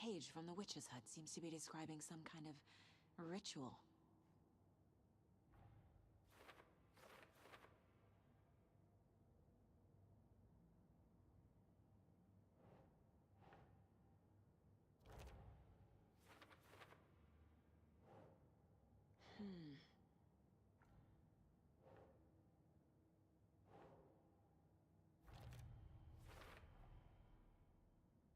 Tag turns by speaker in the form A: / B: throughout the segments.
A: page from the witch's hut seems to be describing some kind of ritual.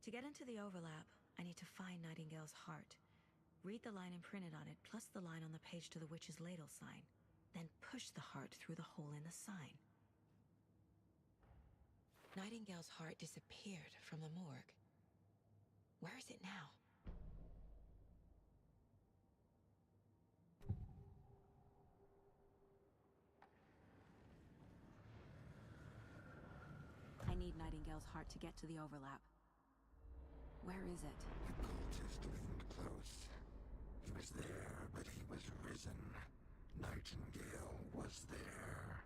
B: To get into the overlap, I need to find Nightingale's heart. Read the line imprinted on it, plus the line on the page to the witch's ladle sign. Then push the heart through the hole in the sign. Nightingale's heart disappeared from the morgue. Where is it now?
A: I need Nightingale's heart to get to the overlap. Where is it?
C: The cultist leaned close. He was there, but he was risen. Nightingale was there.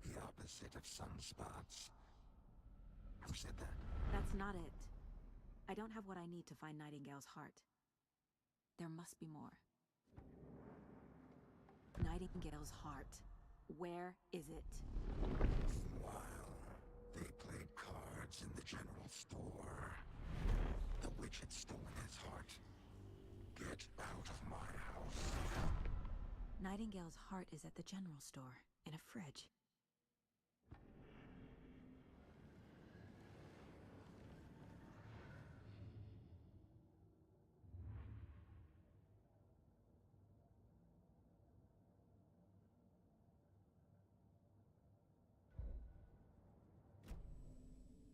C: The opposite of sunspots. Who said that?
A: That's not it. I don't have what I need to find Nightingale's heart. There must be more. Nightingale's heart. Where is it?
C: While they played cards in the general store, the witch had stolen his heart. Get out of my house.
A: Nightingale's heart is at the general store, in a fridge.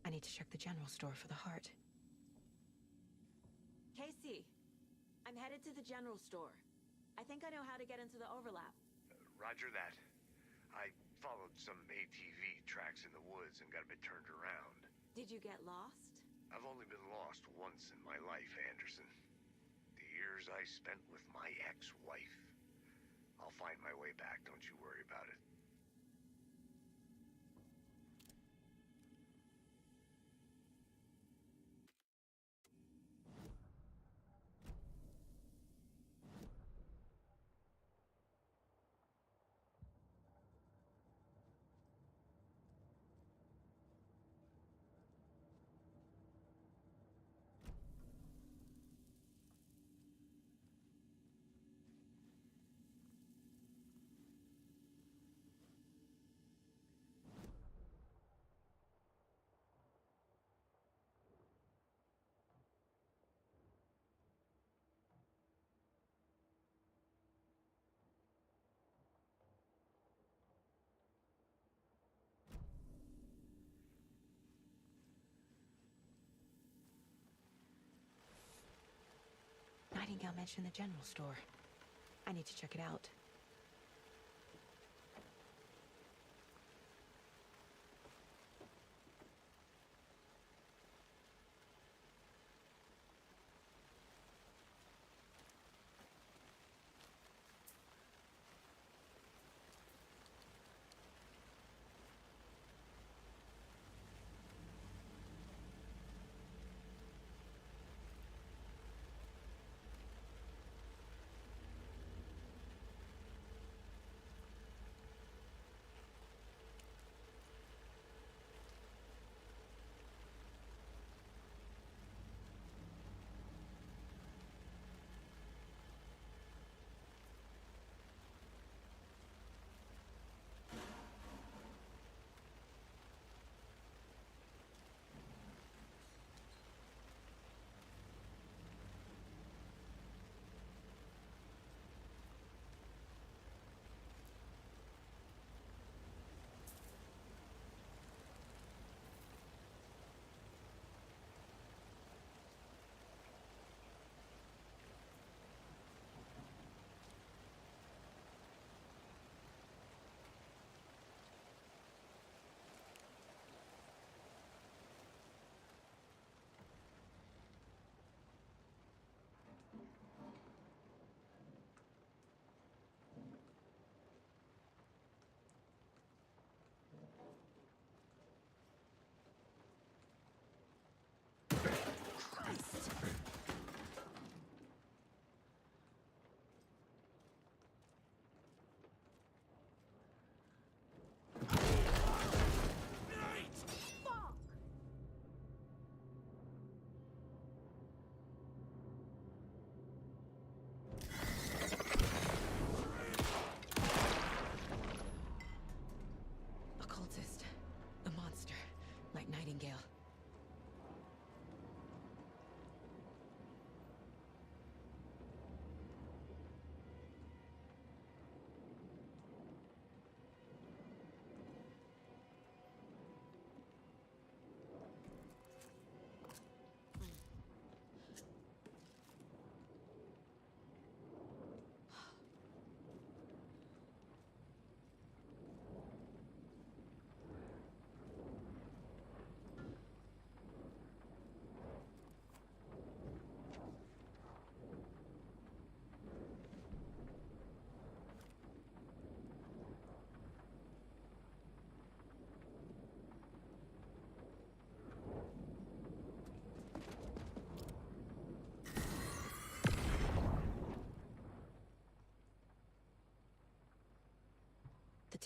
B: I need to check the general store for the heart.
D: Casey, I'm headed to the general store. I think I know how to get into the overlap.
E: Roger that. I followed some ATV tracks in the woods and got a bit turned around.
D: Did you get lost?
E: I've only been lost once in my life, Anderson. The years I spent with my ex-wife. I'll find my way back, don't you worry about it.
B: Nightingale mentioned the general store. I need to check it out.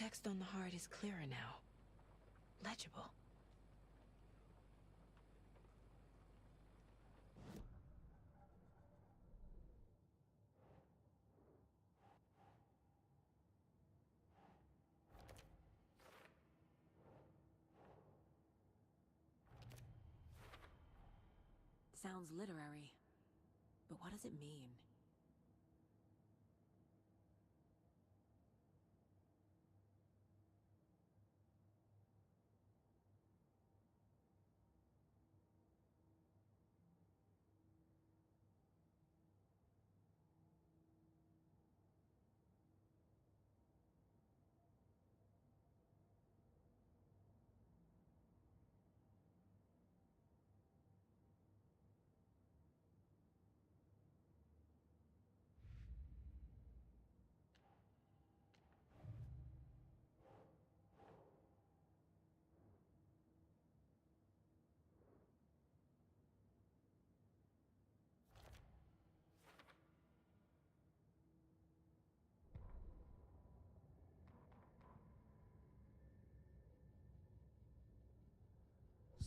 B: text on the heart is clearer now. Legible.
A: Sounds literary. But what does it mean?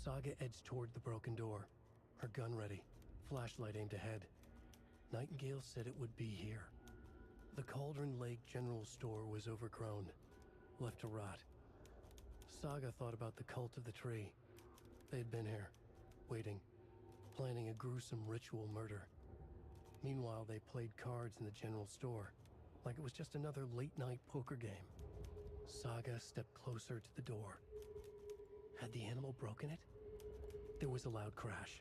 F: Saga edged toward the broken door, her gun ready, flashlight aimed ahead. Nightingale said it would be here. The Cauldron Lake General Store was overgrown, left to rot. Saga thought about the cult of the tree. They had been here, waiting, planning a gruesome ritual murder. Meanwhile, they played cards in the general store, like it was just another late-night poker game. Saga stepped closer to the door. Had the animal broken it? There was a loud crash.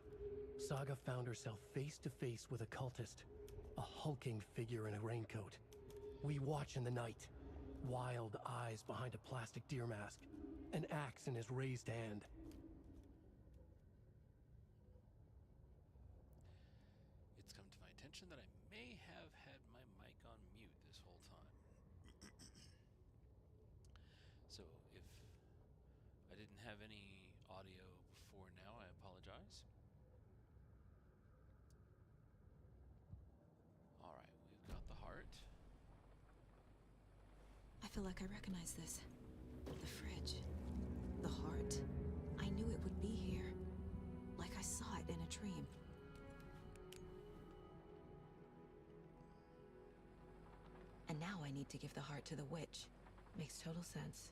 F: Saga found herself face to face with a cultist, a hulking figure in a raincoat. We watch in the night. Wild eyes behind a plastic deer mask, an axe in his raised hand.
G: It's come to my attention that I may have had my mic on mute this whole time. So if I didn't have any audio before now, I apologize. Alright, we've got the heart.
B: I feel like I recognize this. The fridge. The heart. I knew it would be here. Like I saw it in a dream. And now I need to give the heart to the witch. Makes total sense.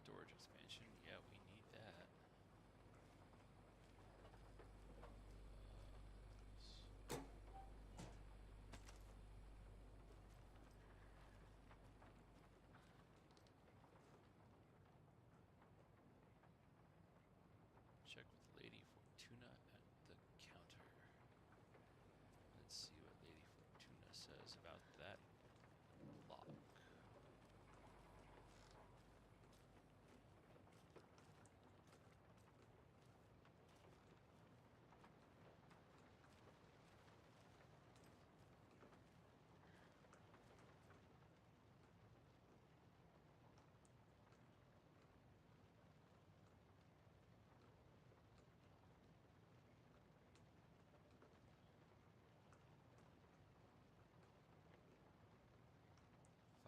G: Storage expansion, yeah, we need that. Check with Lady Fortuna at the counter. Let's see what Lady Fortuna says about that lock.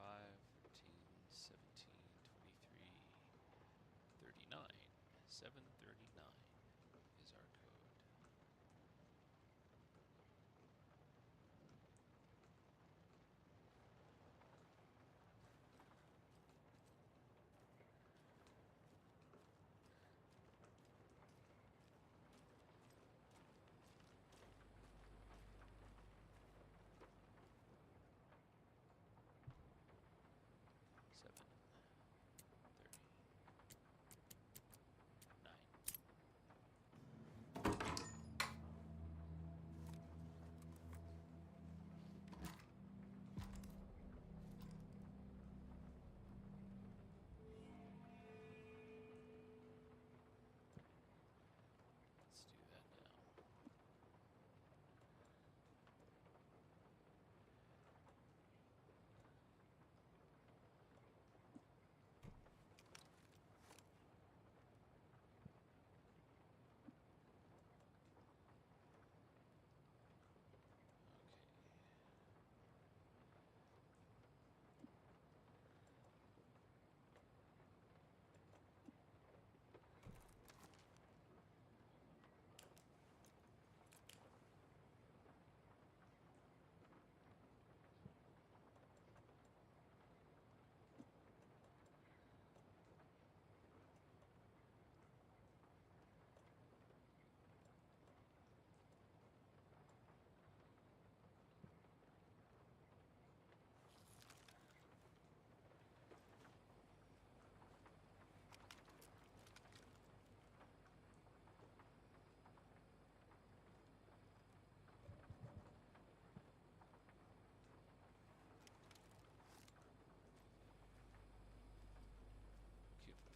G: Five, 14, 17, 23, 39. 739 is our code. Seven, 30, 9.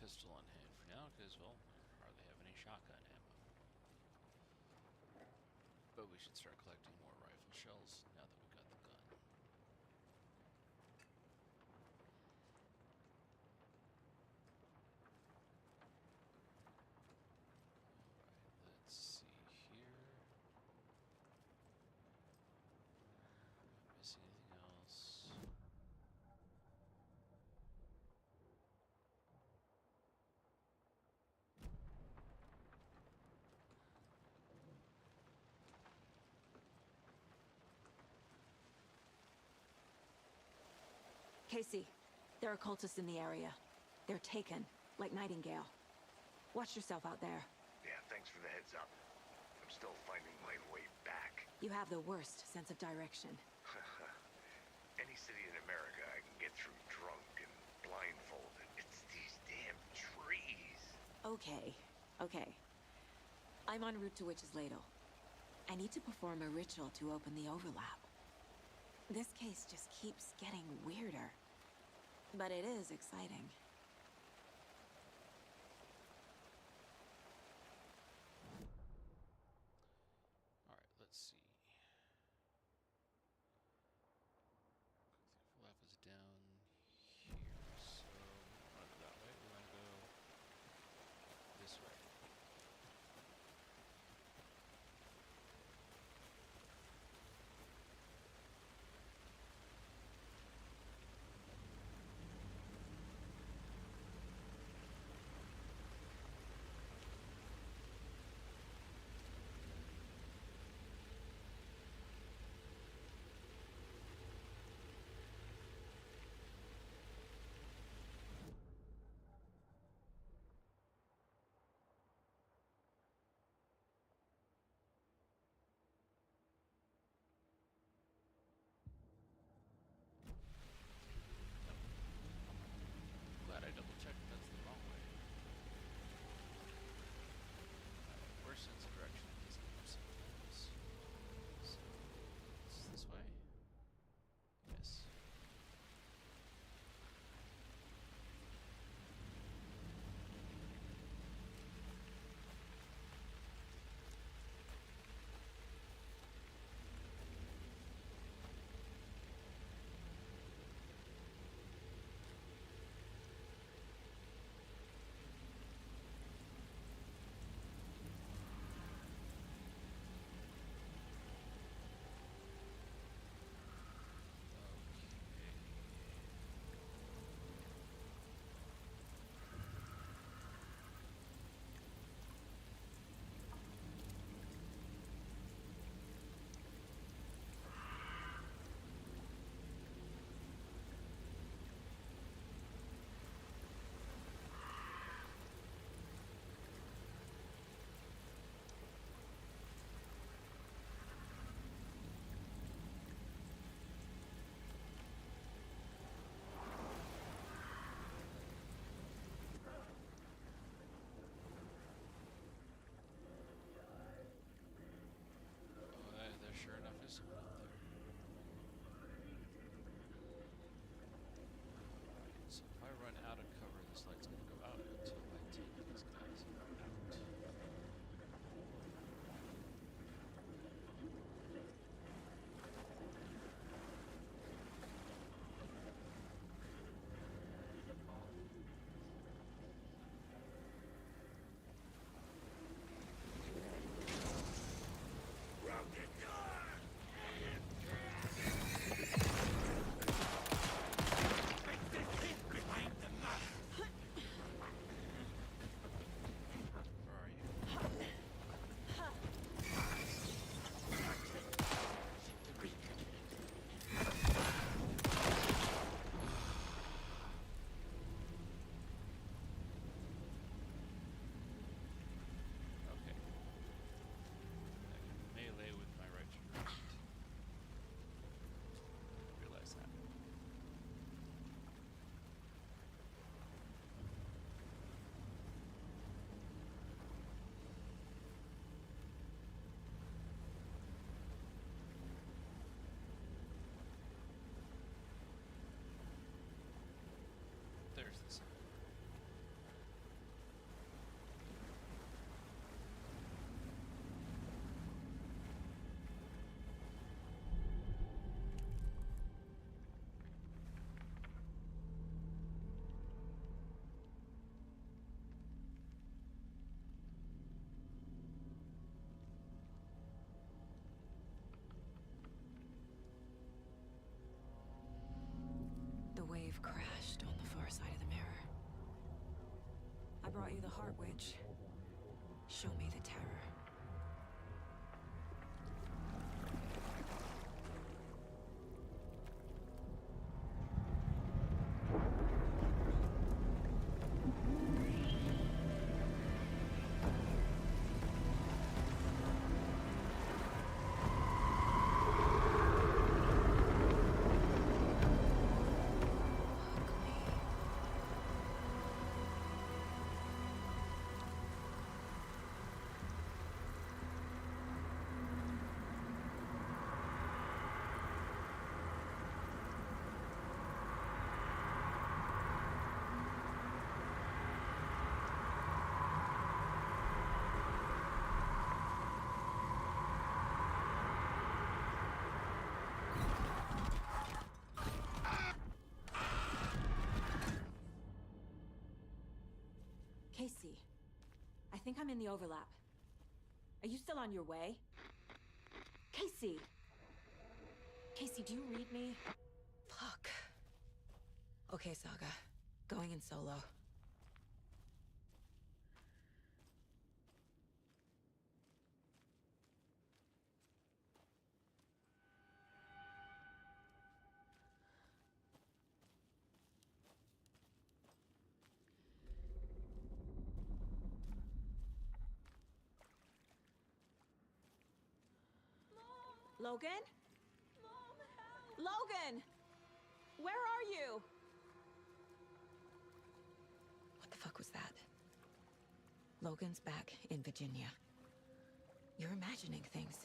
G: pistol on hand for now, because, well, we hardly have any shotgun ammo. But we should start collecting more rifle shells now that we got the gun. Alright, let's see here. Am I missing anything else?
A: Casey, there are cultists in the area. They're taken, like Nightingale. Watch yourself out there.
E: Yeah, thanks for the heads up. I'm still finding my way back.
A: You have the worst sense of direction.
E: Any city in America I can get through drunk and blindfolded. It's these damn trees.
A: Okay. I'm en route to Witch's Ladle. I need to perform a ritual to open the overlap. This case just keeps getting weirder. But it is exciting.
G: Alright, let's see. The overlap is down here, so we don't want to go that way. We want to go this way.
B: You've crashed on the far side of the mirror. I brought you the Heart Witch. Show me the terror.
D: Casey, I think I'm in the overlap. Are you still on your way? Casey! Casey, do you read me?
B: Fuck. Okay, Saga. Going in solo.
D: Logan? Mom, help! Logan! Where are you?
B: What the fuck was that? Logan's back in Virginia. You're imagining things.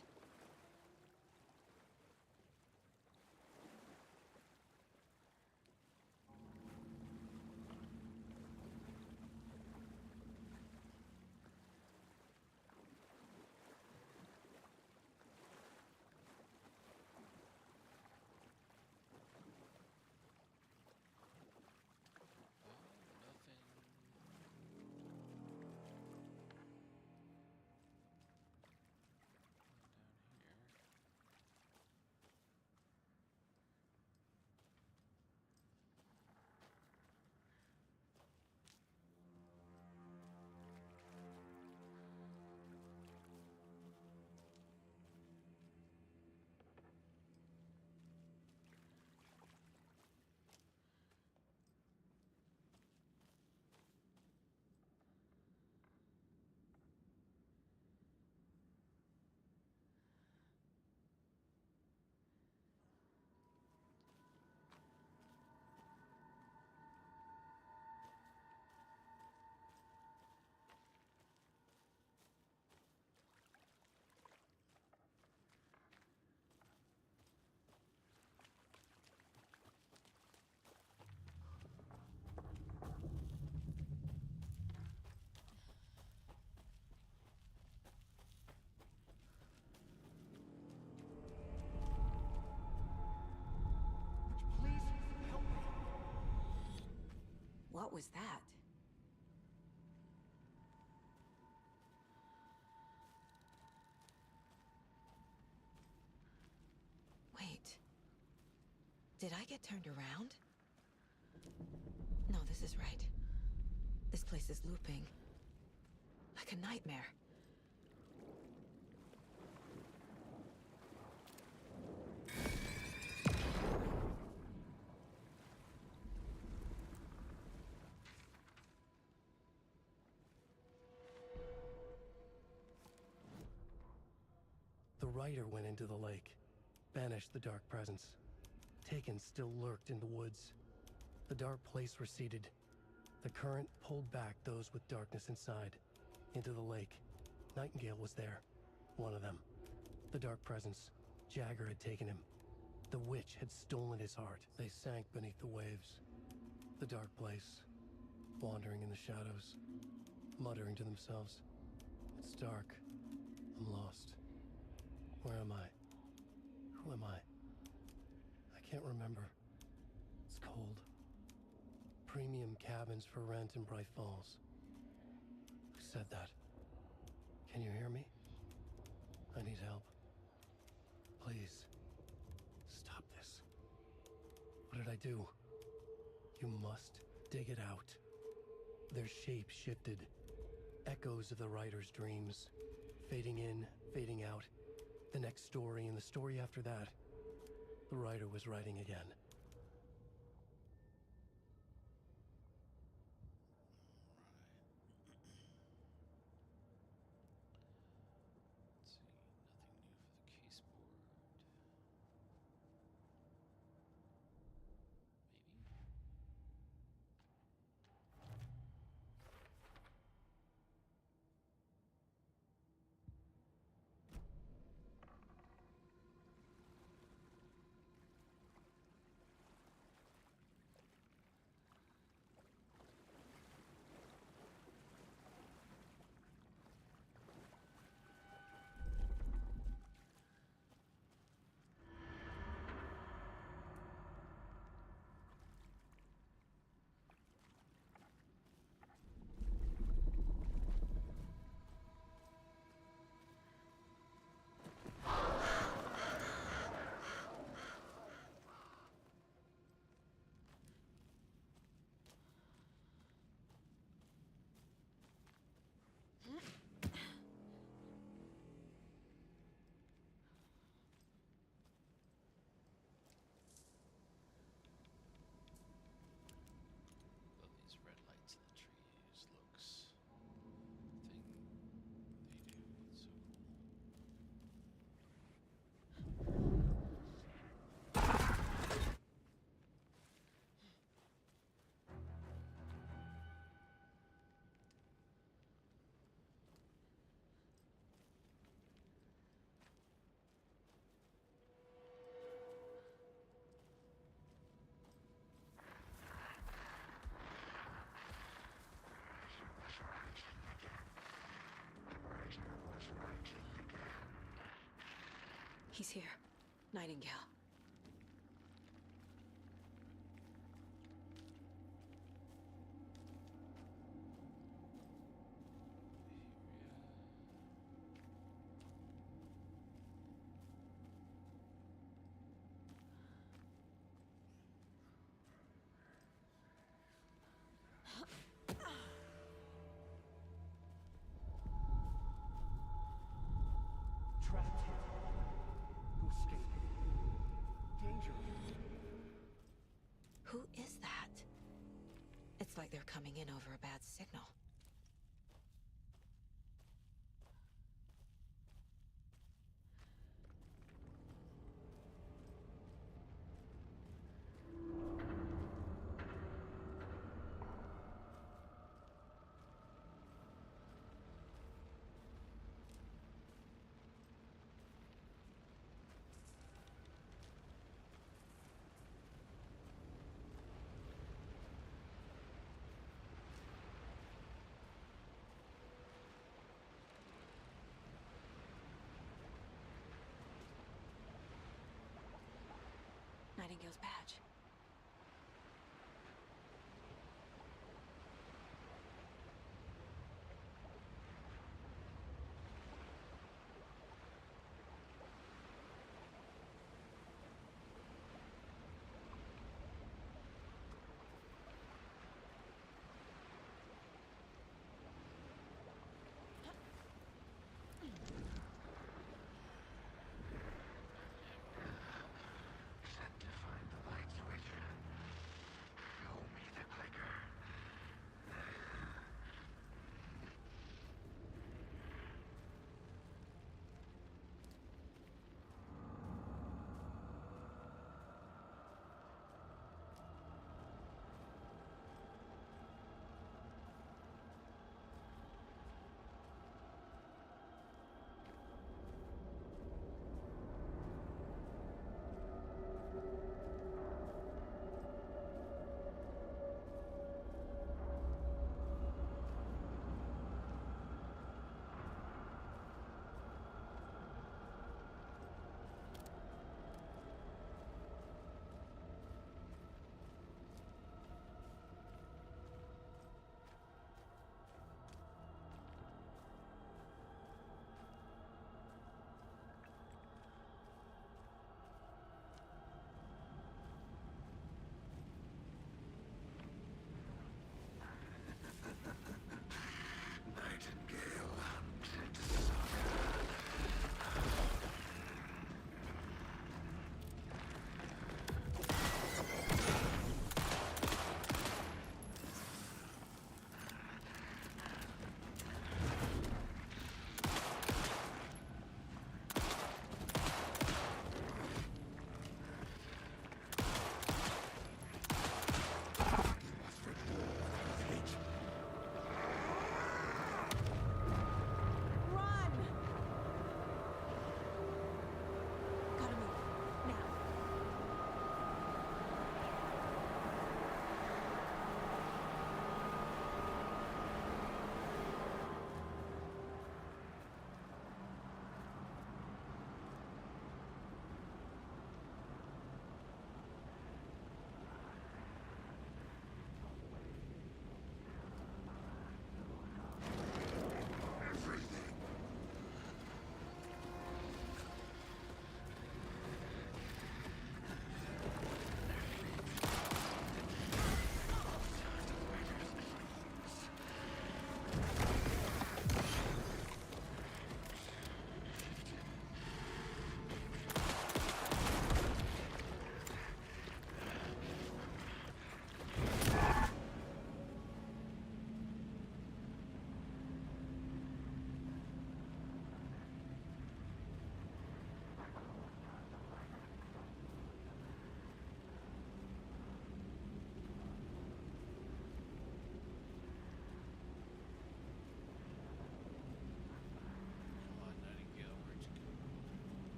D: What was that?
B: Wait. Did I get turned around? No, this is right. This place is looping. Like a nightmare.
F: The rider went into the lake, banished the dark presence. Taken still lurked in the woods. The dark place receded. The current pulled back those with darkness inside, into the lake. Nightingale was there, one of them. The dark presence, Jagger had taken him. The witch had stolen his heart. They sank beneath the waves. The dark place, wandering in the shadows, muttering to themselves. It's dark. I'm lost. Where am I? Who am I? I can't remember. It's cold. Premium cabins for rent in Bright Falls. Who said that? Can you hear me? I need help. Please. Stop this. What did I do? You must dig it out. Their shape shifted. Echoes of the writer's dreams. Fading in, fading out. The next story and the story after that. The writer was writing again.
G: Let's see, nothing new for the case board. Maybe? Though these red lights in the trees looks thing they do. It's so cool.
B: He's here. Nightingale.
F: Trapped here. To escape. Danger.
B: Who is that? It's like they're coming in over a bad signal.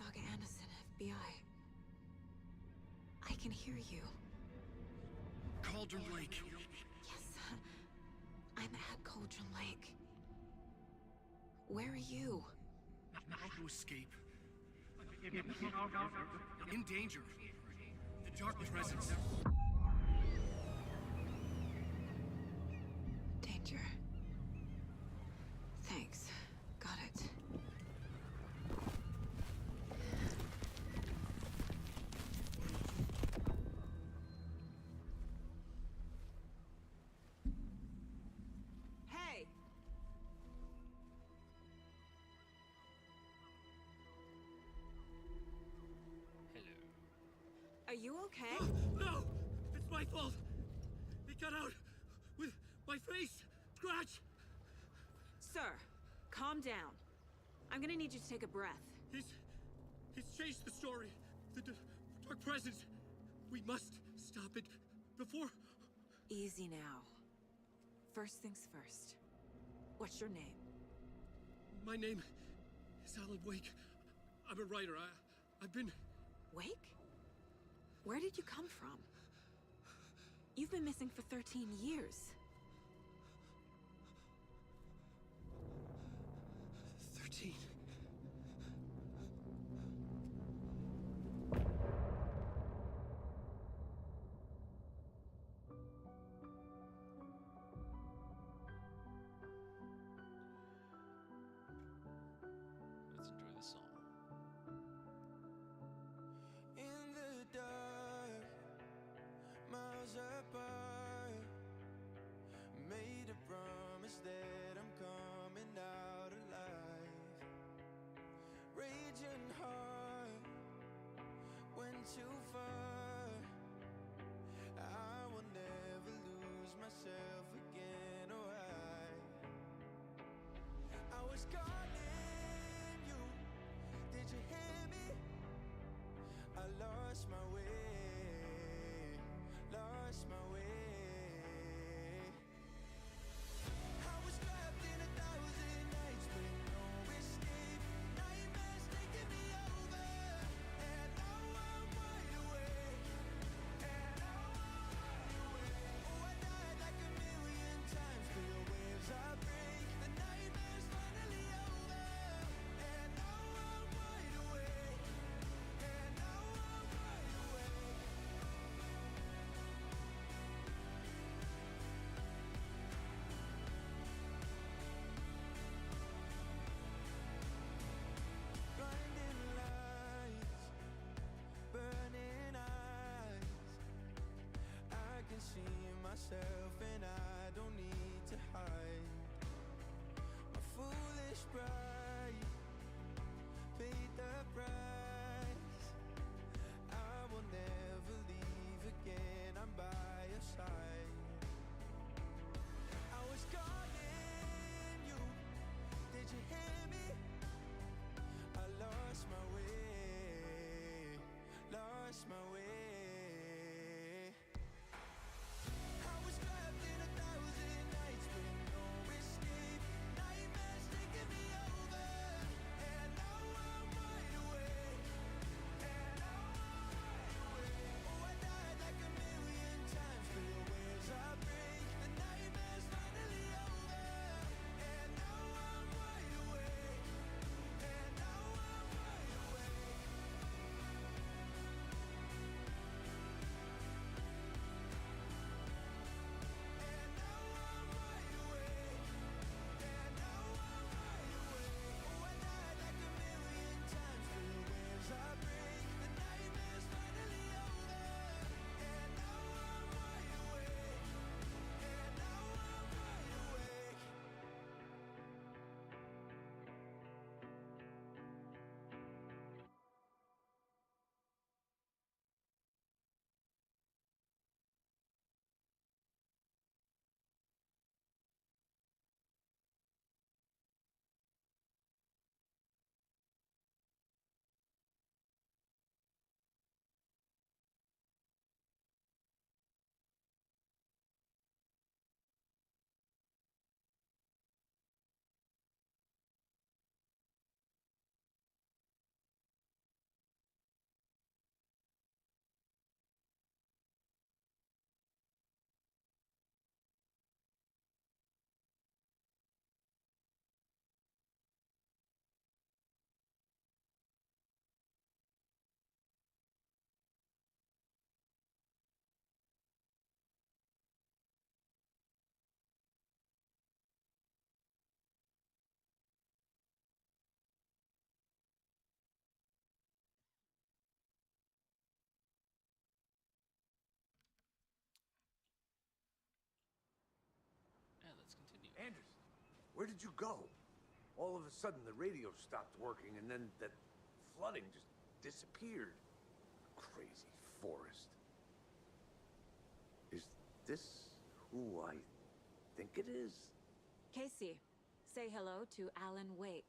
A: Log Anderson, FBI. I can hear you.
H: Cauldron Lake.
A: Yes, I'm at Cauldron Lake. Where are you?
H: To escape. In danger. The Dark Presence.
A: Danger. Thanks. Got it.
D: Hey!
G: Hello.
A: Are you okay?
H: No! It's my fault! It got out with my face scratch!
D: Sir, calm down. I'm gonna need you to take a breath.
H: He's changed the story. The Dark Presence. We must stop it before...
A: Easy now. First things first. What's your name?
H: My name is Alan Wake. I'm a writer. I've been...
A: Wake? Where did you come from? You've been missing for 13 years.
H: 13.
G: Let's enjoy the song.
I: In the dark, miles apart, made a promise that I'm coming out alive. Raging heart went too far. I will never lose myself again. Oh, I was calling you. Did you hear me? I lost my way, lost my way. I was trapped in 1,000 nights with no escape. Nightmares taking me over.
J: Anderson, where did you go? All of a sudden, the radio stopped working, and then that flooding just disappeared. Crazy forest. Is this who I think it is?
A: Casey, say hello to Alan Wake.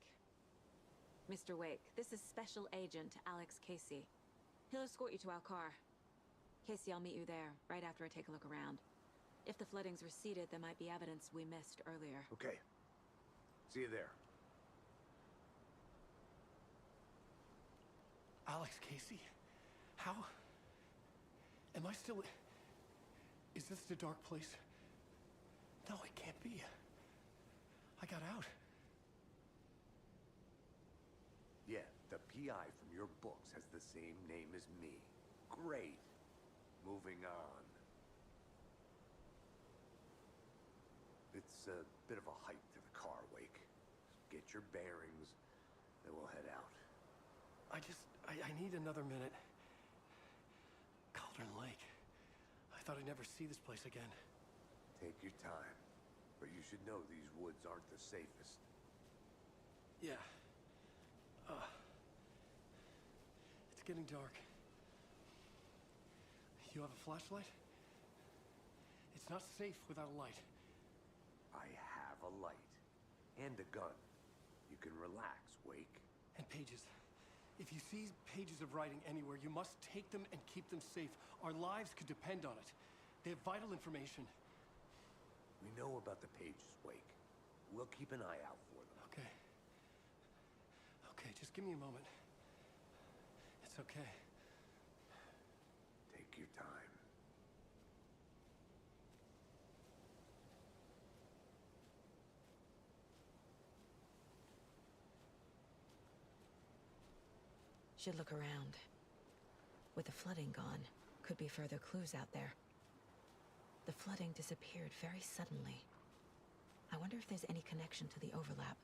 A: Mr. Wake, this is Special Agent Alex Casey. He'll escort you to our car. Casey, I'll meet you there, right after I take a look around. If the flooding's receded, there might be evidence we missed earlier.
J: Okay. See you there.
F: Alex Casey? How? Am I still... Is this the dark place? No, it can't be. I got out.
J: Yeah, the PI from your books has the same name as me. Great. Moving on. It's a bit of a hike to the car, Wake. Get your bearings, then we'll head out.
F: I need another minute. Cauldron Lake. I thought I'd never see this place again.
J: Take your time, but you should know these woods aren't the safest.
F: Yeah. It's getting dark. You have a flashlight? It's not safe without a light.
J: I have a light. And a gun. You can relax, Wake.
F: And pages. If you see pages of writing anywhere, you must take them and keep them safe. Our lives could depend on it. They have vital information.
J: We know about the pages, Wake. We'll keep an eye out for them.
F: Okay. Okay, just give me a moment. It's okay.
J: Take your time.
B: Should look around. With the flooding gone, could be further clues out there. The flooding disappeared very suddenly. I wonder if there's any connection to the overlap.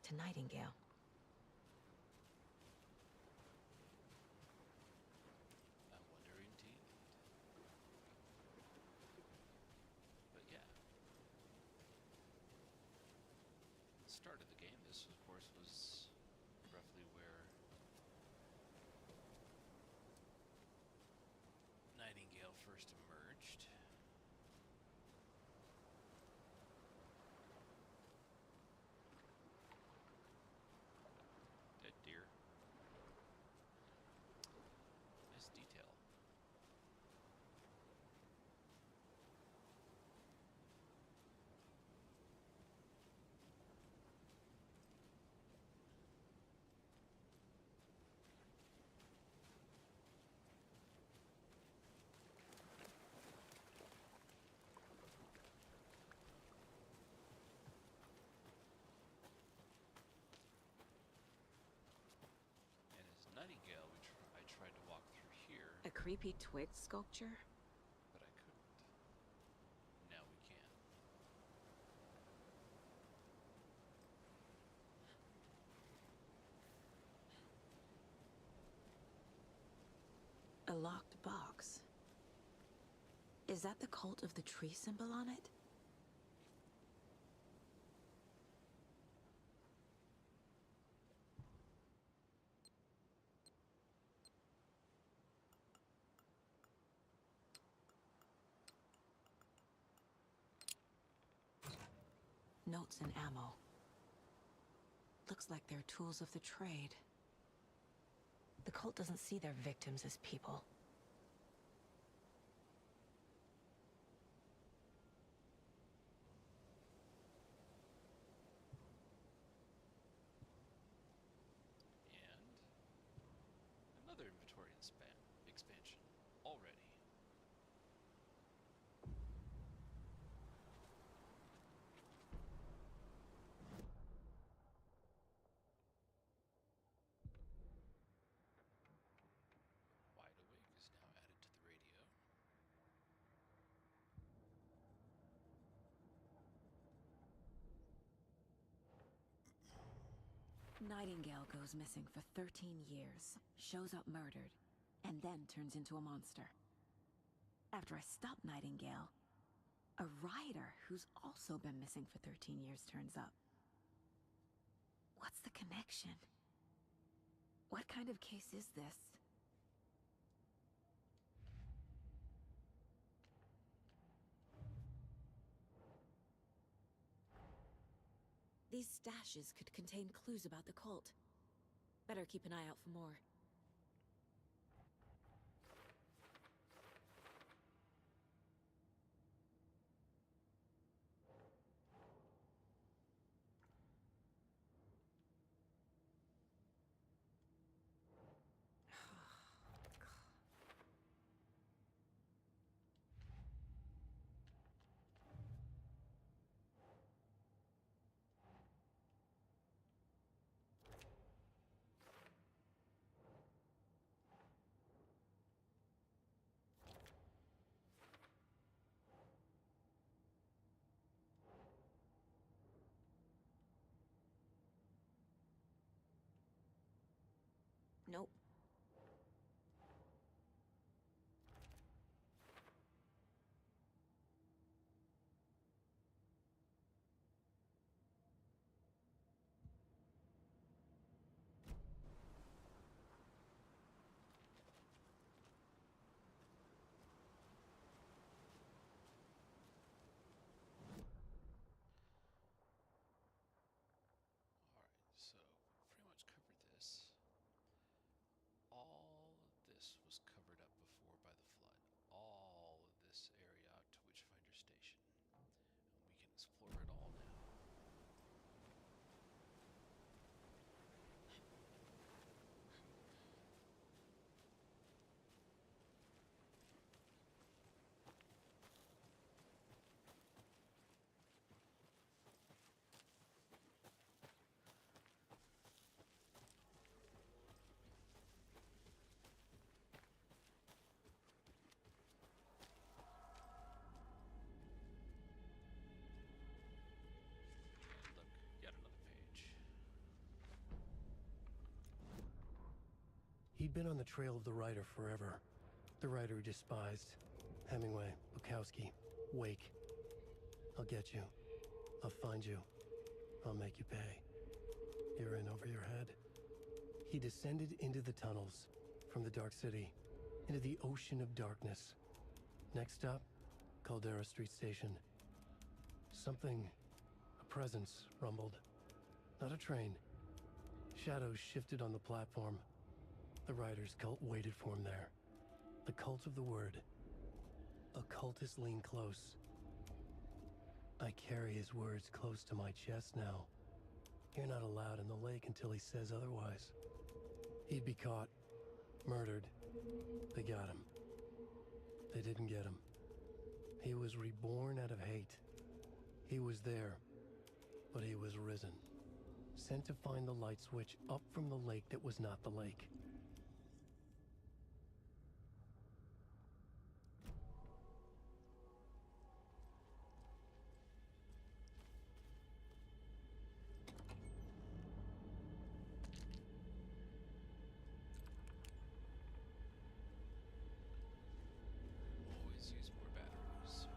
B: To Nightingale.
G: I wonder indeed. But yeah. The start of the game, this of course was roughly where Nightingale first emerged. Dead deer. Nice detail. And as Nightingale, I tried to walk through here,
A: A creepy twig sculpture?
G: but I couldn't. Now we can.
A: A locked box. Is that the cult of the tree symbol on it? Notes and ammo. Looks like they're tools of the trade.
B: The cult doesn't see their victims as people.
G: And another inventory expansion already. Wide Awake is now added to the radio.
A: Nightingale goes missing for 13 years, shows up murdered, and then turns into a monster. After I stop Nightingale, A rider who's also been missing for 13 years turns up. What's the connection? What kind of case is this? These stashes could contain clues about the cult. Better keep an eye out for more. Nope.
G: Alright, so pretty much covered this. All of this was covered up before by the flood. All of this area out to Witchfinder Station. And we can explore it all now. Look, yet another page.
F: He'd been on the trail of the writer forever. The writer he despised. Hemingway, Bukowski, Wake. I'll get you. I'll find you. I'll make you pay. You're in over your head. He descended into the tunnels, from the Dark City, into the ocean of darkness. Next stop, Caldera Street Station. Something, a presence, rumbled. Not a train. Shadows shifted on the platform. The writer's cult waited for him there. The cult of the word. Occultists lean close. I carry his words close to my chest now. You're not allowed in the lake until he says otherwise. He'd be caught, murdered. They got him. They didn't get him. He was reborn out of hate. He was there, but he was risen. Sent to find the light switch up from the lake that was not the lake.
G: Always use more batteries.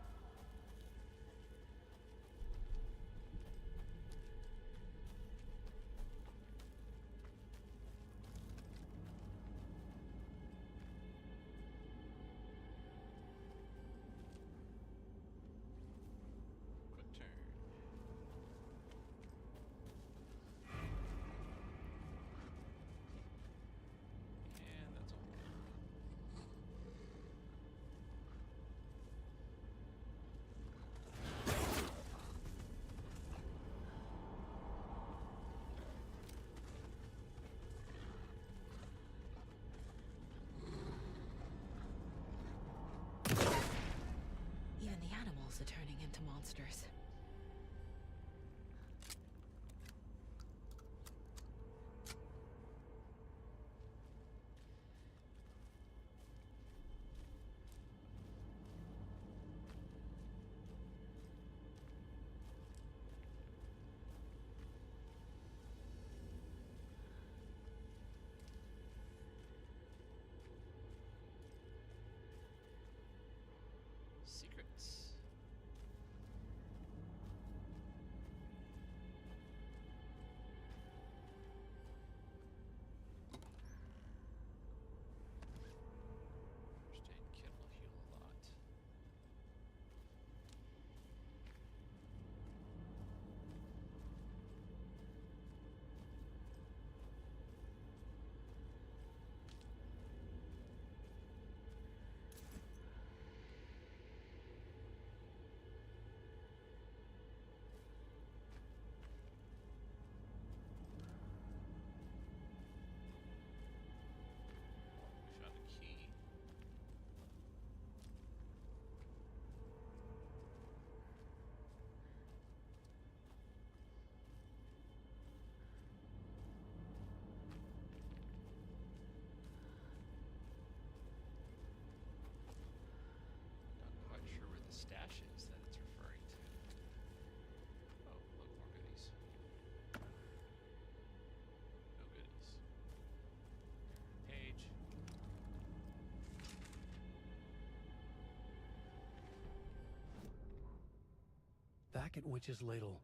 F: Back at Witch's Ladle,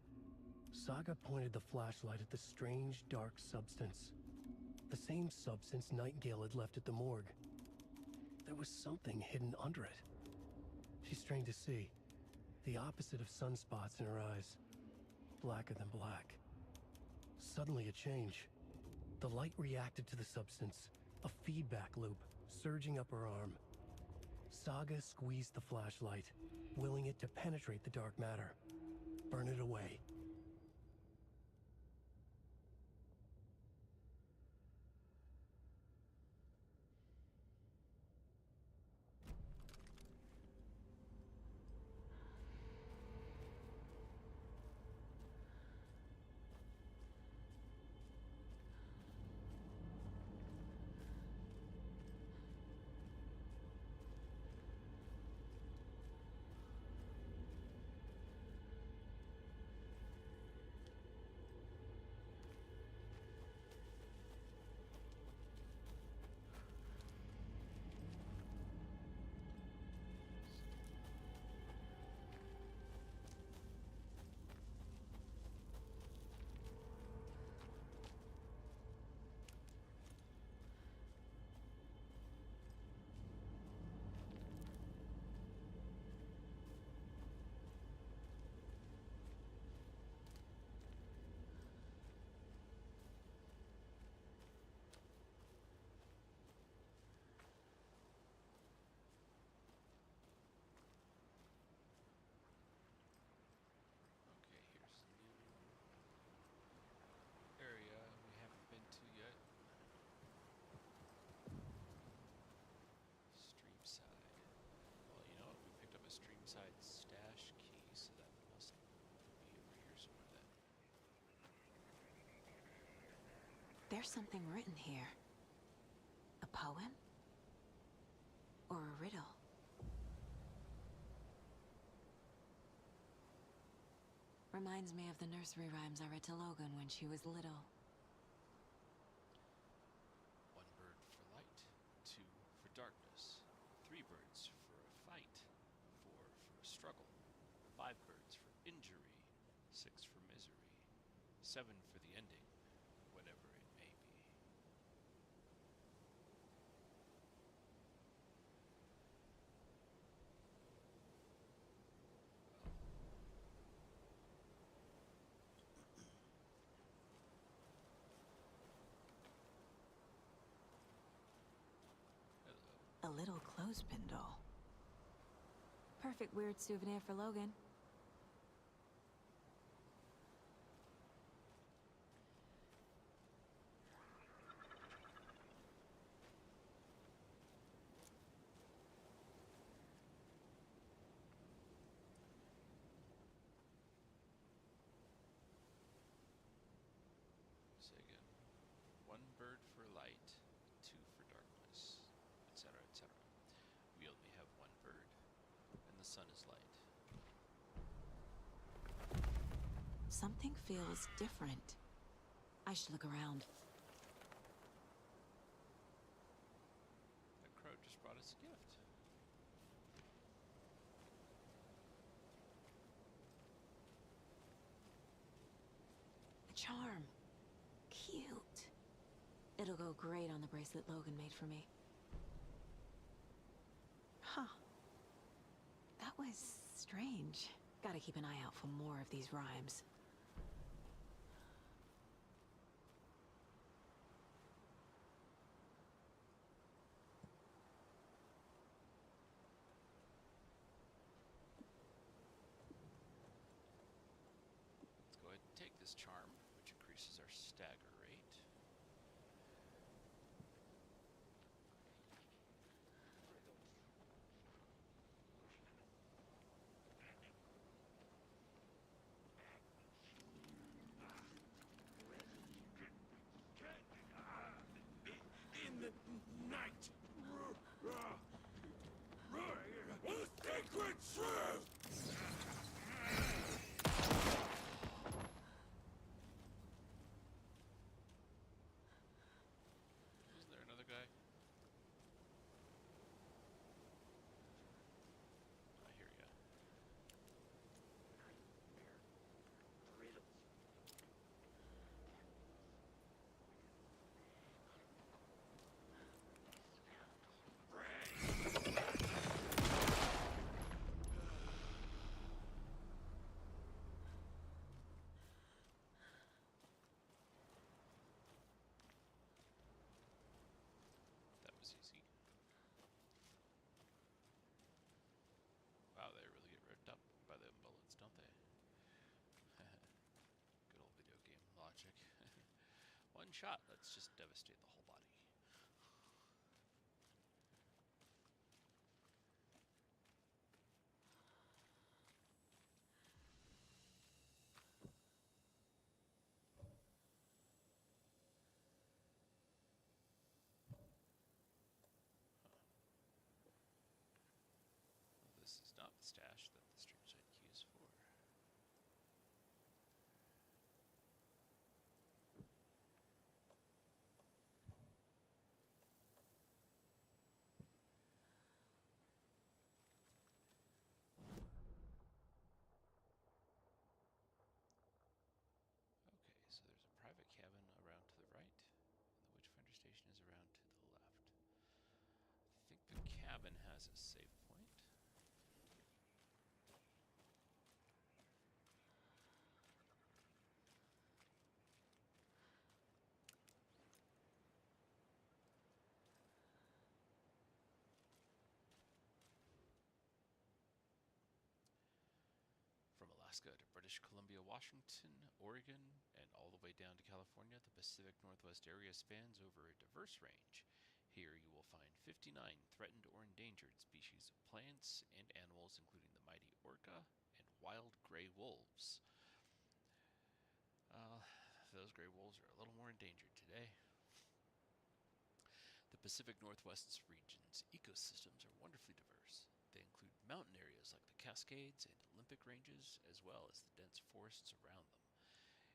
F: Saga pointed the flashlight at the strange, dark substance. The same substance Nightingale had left at the morgue. There was something hidden under it. She strained to see, the opposite of sunspots in her eyes, blacker than black. Suddenly a change. The light reacted to the substance, a feedback loop surging up her arm. Saga squeezed the flashlight, willing it to penetrate the dark matter, burn it away.
G: Okay, here's the new area we haven't been to yet. Streamside. Well, you know what? We picked up a Streamside stash key, so that must be over here somewhere then.
A: There's something written here. A poem? Or a riddle? Reminds me of the nursery rhymes I read to Logan when she was little.
G: 1 bird for light, 2 for darkness, 3 birds for a fight, 4 for a struggle, 5 birds for injury, 6 for misery, 7 for the ending, whatever it may be.
A: A little clothespin doll. Perfect weird souvenir for Logan.
G: Say again. 1 bird for light, 2 for darkness, etc., etc. We only have 1 bird, and the sun is light.
A: Something feels different. I should look around.
G: That crow just brought us a gift.
A: A charm. Cute. It'll go great on the bracelet Logan made for me. Huh. That was strange. Gotta keep an eye out for more of these rhymes.
G: Let's go ahead and take this charm, which increases our stagger rate.
I: In the night. Sacred truth!
G: shot. Let's just devastate the whole body. Well, this is not the stash that the stream side key is for. Okay, so there's a private cabin around to the right, and the Witchfinder station is around to the left. I think the cabin has a save point. From Alaska to British Columbia, Washington, Oregon, and all the way down to California, the Pacific Northwest area spans over a diverse range. Here you will find 59 threatened or endangered species of plants and animals, including the mighty orca and wild gray wolves. Those gray wolves are a little more endangered today. The Pacific Northwest's region's ecosystems are wonderfully diverse. They include mountain areas like the Cascades and Olympic Ranges, as well as the dense forests around them.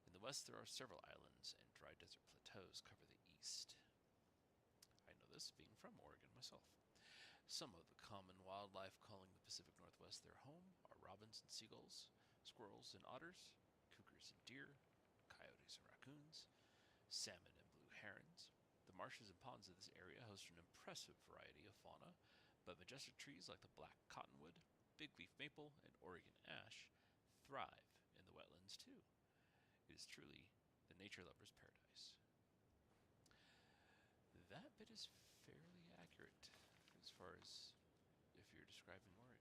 G: In the west, there are several islands, and dry desert plateaus cover the east. I know this, being from Oregon myself. Some of the common wildlife calling the Pacific Northwest their home are robins and seagulls, squirrels and otters, cougars and deer, coyotes and raccoons, salmon and blue herons. The marshes and ponds of this area host an impressive variety of fauna, but majestic trees like the black cottonwood, big leaf maple, and Oregon ash thrive in the wetlands too. It is truly the nature lover's paradise. That bit is fairly accurate as far as if you're describing Oregon.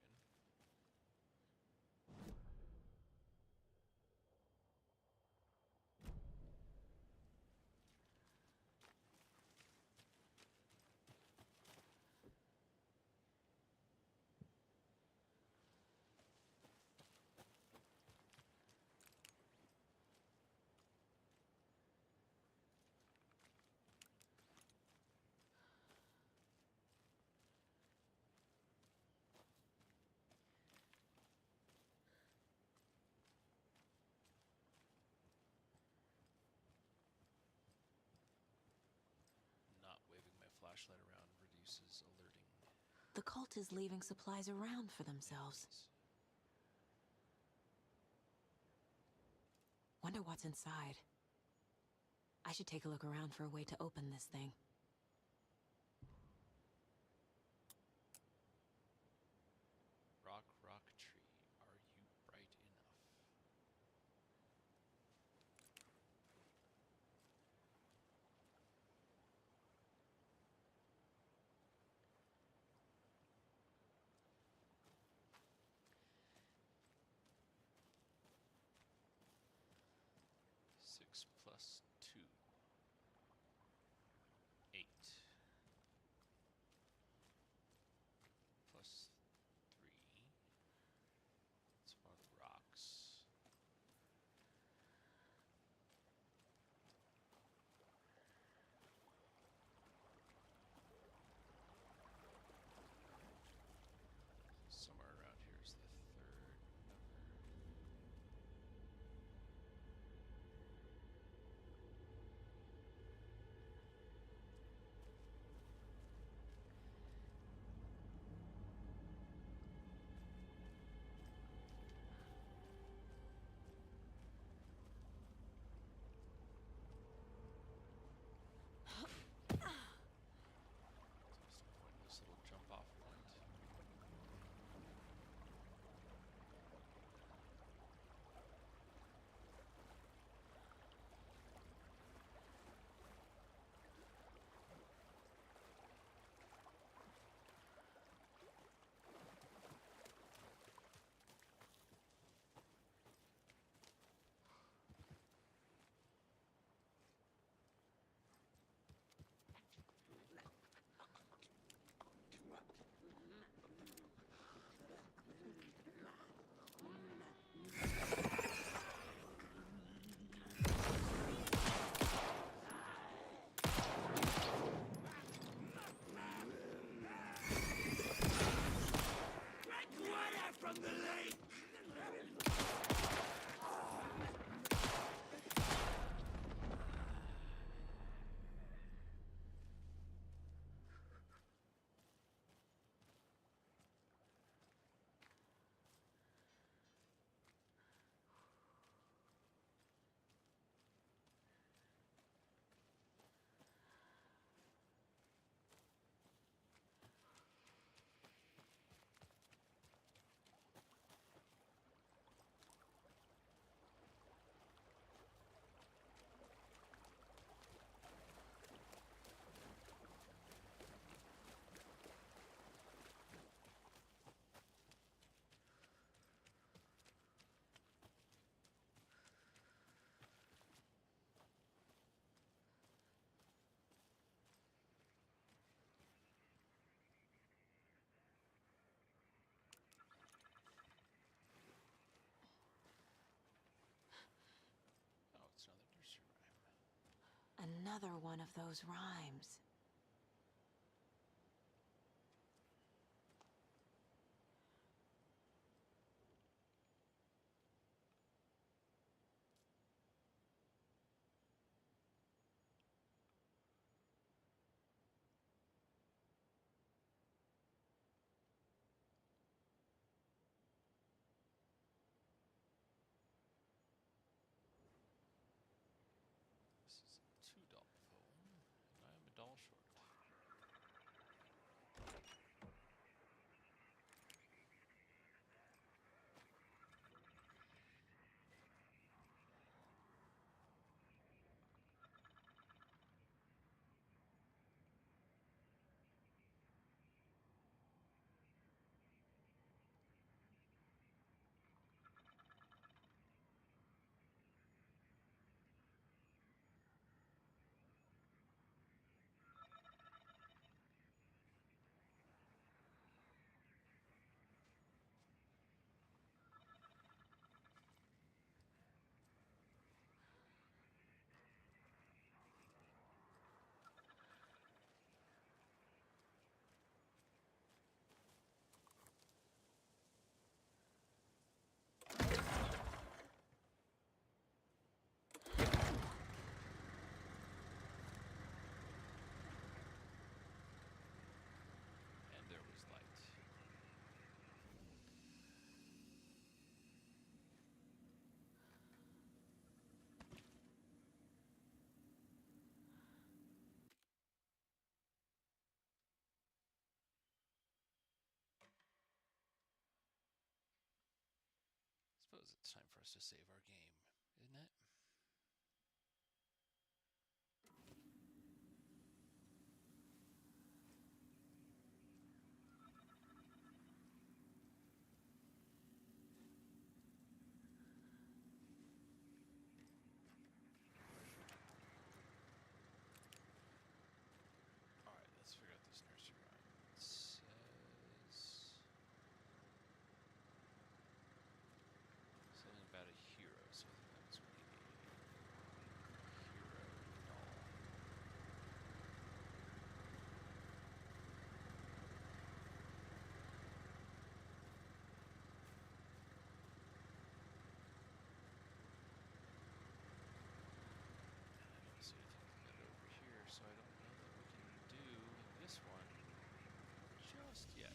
G: Not waving my flashlight around reduces alerting.
B: The cult is leaving supplies around for themselves. Wonder what's inside. I should take a look around for a way to open this thing.
G: Rock, rock, tree, are you bright enough? Six plus two.
B: Another one of those rhymes.
G: This is a $2 poem, and I am a doll short. And there was light. Suppose it's time for us to save our game, isn't it? Alright, let's figure out this nursery rhyme. It says something about a hero, so I think that was maybe a hero doll. And I don't see anything good over here, so I don't know that we can do this one just yet.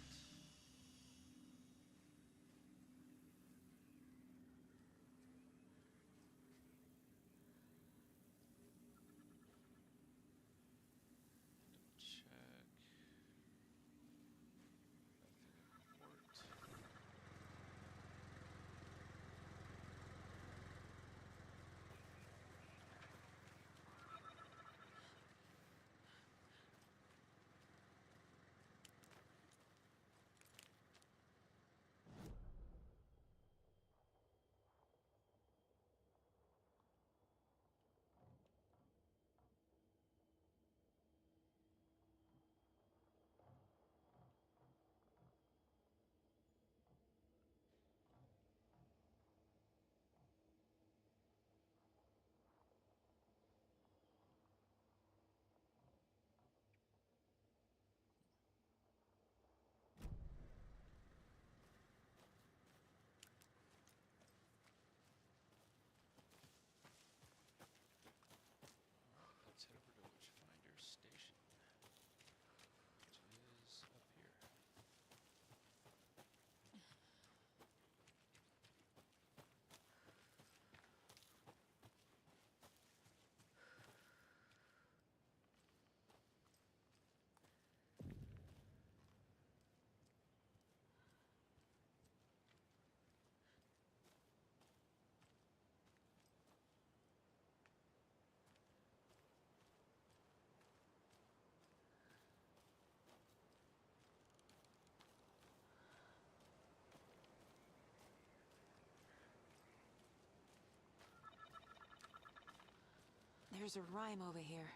G: Check. Nothing important. Alright, let's head over to Witchfinder Station, which is up here.
B: There's a rhyme over here.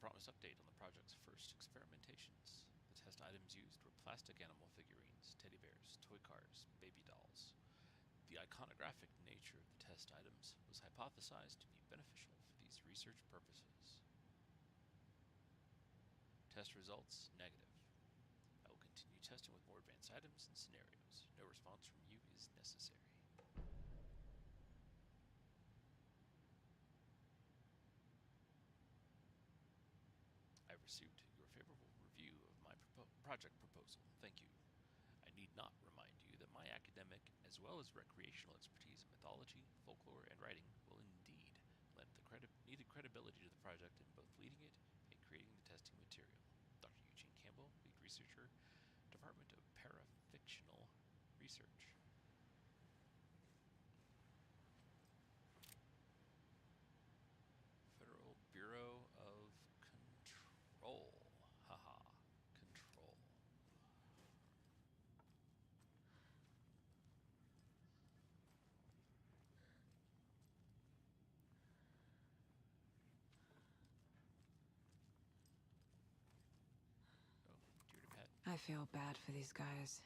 G: promised update on the project's first experimentations. The test items used were plastic animal figurines, teddy bears, toy cars, baby dolls. The iconographic nature of the test items was hypothesized to be beneficial for these research purposes. Test results negative. I will continue testing with more advanced items and scenarios. No response from you is necessary. I received your favorable review of my project proposal. Thank you. I need not remind you that my academic as well as recreational expertise in mythology, folklore, and writing will indeed lend the needed credibility to the project in both leading it and creating the testing material. Dr. Eugene Campbell, lead researcher, Department of Parafictional Research. Federal Bureau of Control. Haha. Control. Oh, dear to pet.
B: I feel bad for these guys.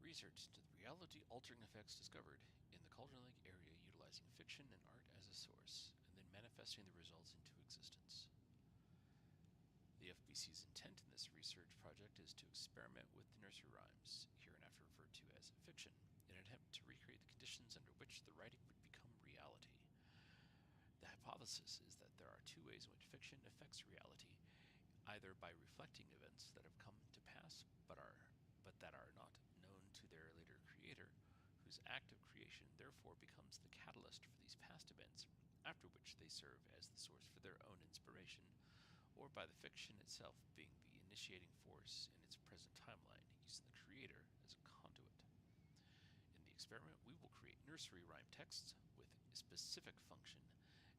G: Research into the reality-altering effects discovered in the Cauldron Lake area utilizing fiction and art as a source, and then manifesting the results into existence. The FBC's intent in this research project is to experiment with the nursery rhymes, hereinafter referred to as fiction, in an attempt to recreate the conditions under which the writing would become reality. The hypothesis is that there are two ways in which fiction affects reality, either by reflecting events that have come to pass but that are not known to their later creator, whose act of creation therefore becomes the catalyst for these past events, after which they serve as the source for their own inspiration, or by the fiction itself being the initiating force in its present timeline, using the creator as a conduit. In the experiment, we will create nursery rhyme texts with a specific function,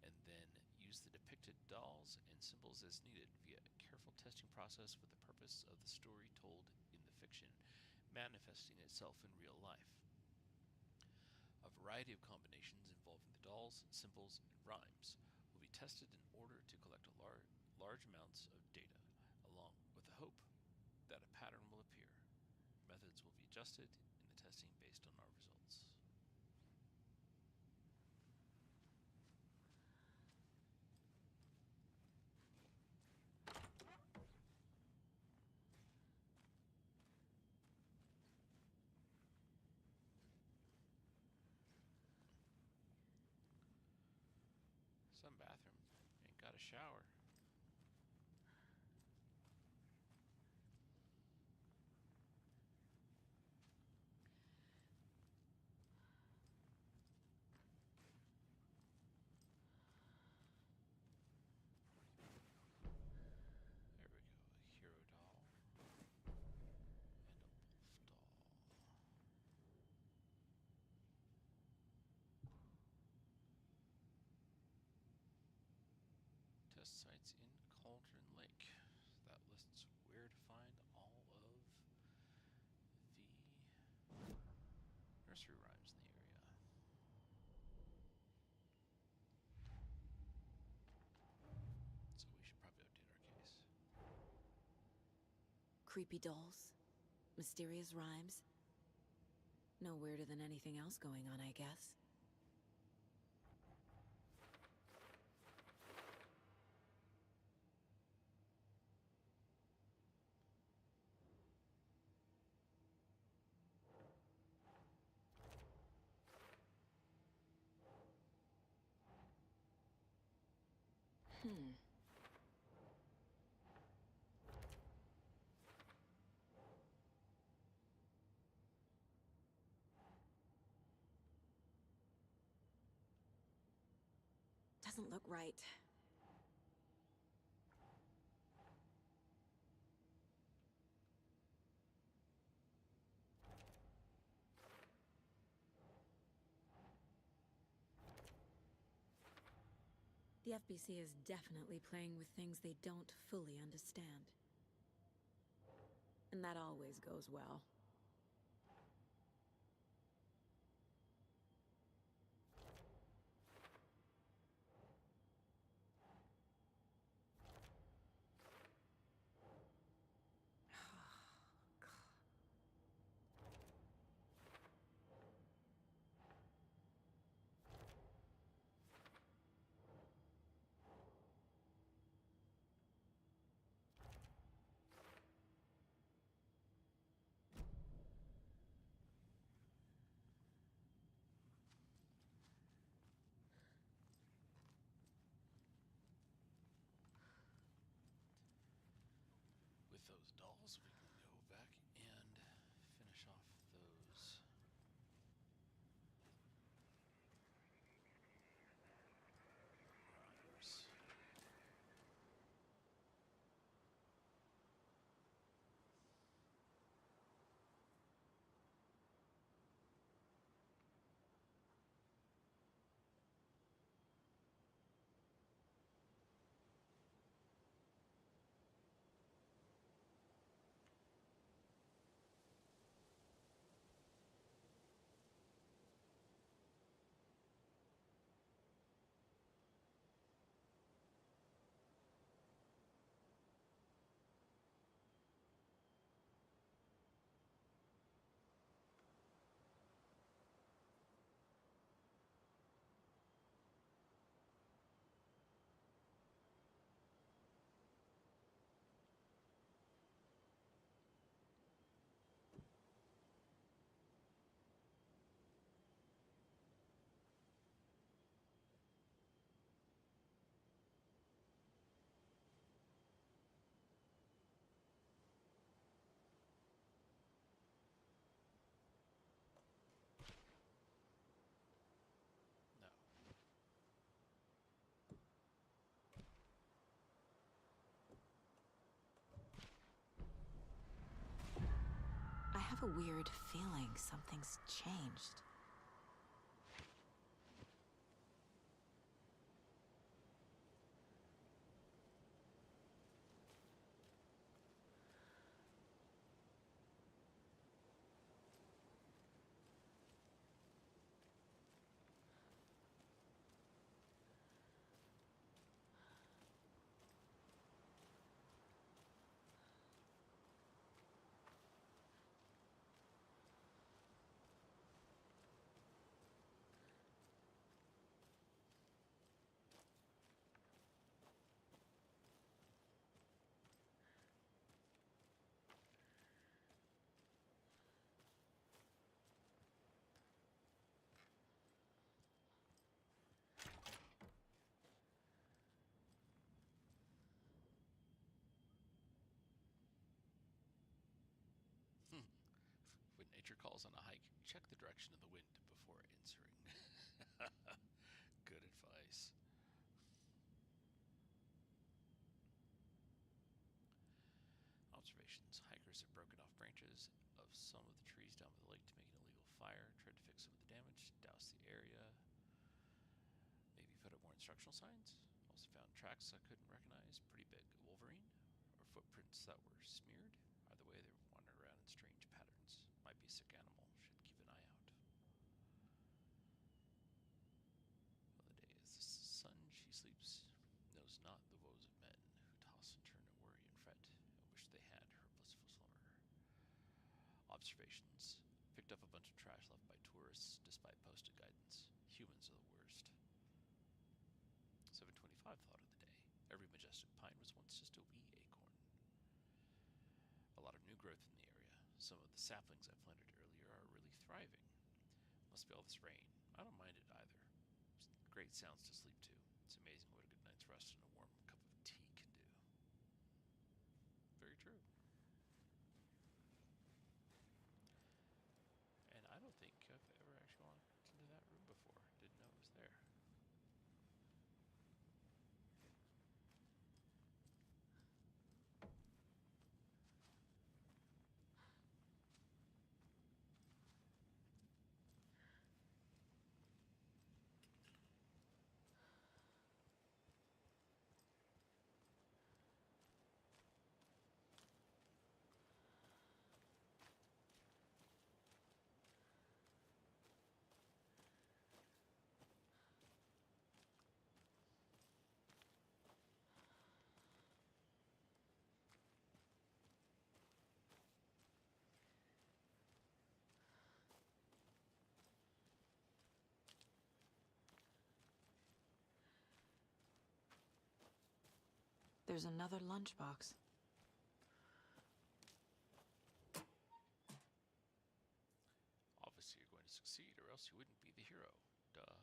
G: and then use the depicted dolls and symbols as needed via a careful testing process with the purpose of the story told in the fiction manifesting itself in real life. A variety of combinations involving the dolls, symbols, and rhymes will be tested in order to collect large amounts of data, along with the hope that a pattern will appear. Methods will be adjusted in the testing based on our results. Some bathroom ain't got a shower. There we go, a hero doll and a wolf doll. Test sites in Cauldron Lake. That lists where to find all of the nursery rhymes in the area. So we should probably update our case.
A: Creepy dolls, mysterious rhymes. No weirder than anything else going on, I guess. Doesn't look right.
D: The FBC is definitely playing with things they don't fully understand. And that always goes well.
G: With those dolls, we can go back and finish off those rhymes. No.
A: I have a weird feeling something's changed.
G: When nature calls on a hike, check the direction of the wind before answering. Good advice. Observations. Hikers have broken off branches of some of the trees down by the lake to make an illegal fire, tried to fix some of the damage, douse the area, maybe put up more instructional signs. Also found tracks I couldn't recognize, pretty big. Wolverine? Or footprints that were smeared? Either way, they're wandering around in strange patterns. Might be a sick animal, should keep an eye out. Well, the day is the sun she sleeps, knows not the woes of men, who toss and turn and worry and fret, and wish they had her blissful slumber. Observations. Picked up a bunch of trash left by tourists, despite posted guidance. Humans are the worst. 725 thought of the day. Every majestic pine was once just a wee acorn. A lot of new growth in the area. Some of the saplings I planted earlier are really thriving. Must be all this rain. I don't mind it either. Great sounds to sleep to. It's amazing what a good night's rest and a warm cup of tea can do. Very true. And I don't think I've ever actually walked into that room before. Didn't know it was there.
B: There's another lunchbox.
G: Obviously, you're going to succeed, or else you wouldn't be the hero. Duh.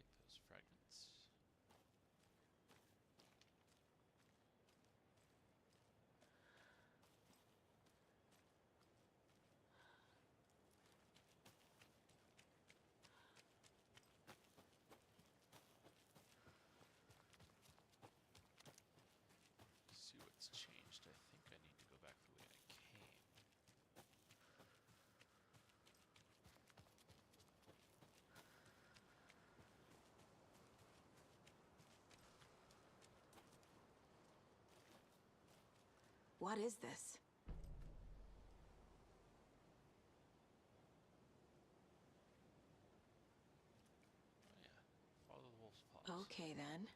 G: Take those fragments. See what's changed. I think I need to go back the way I came.
A: What is this?
G: Oh yeah, follow the wolf's paws.
B: Okay, then.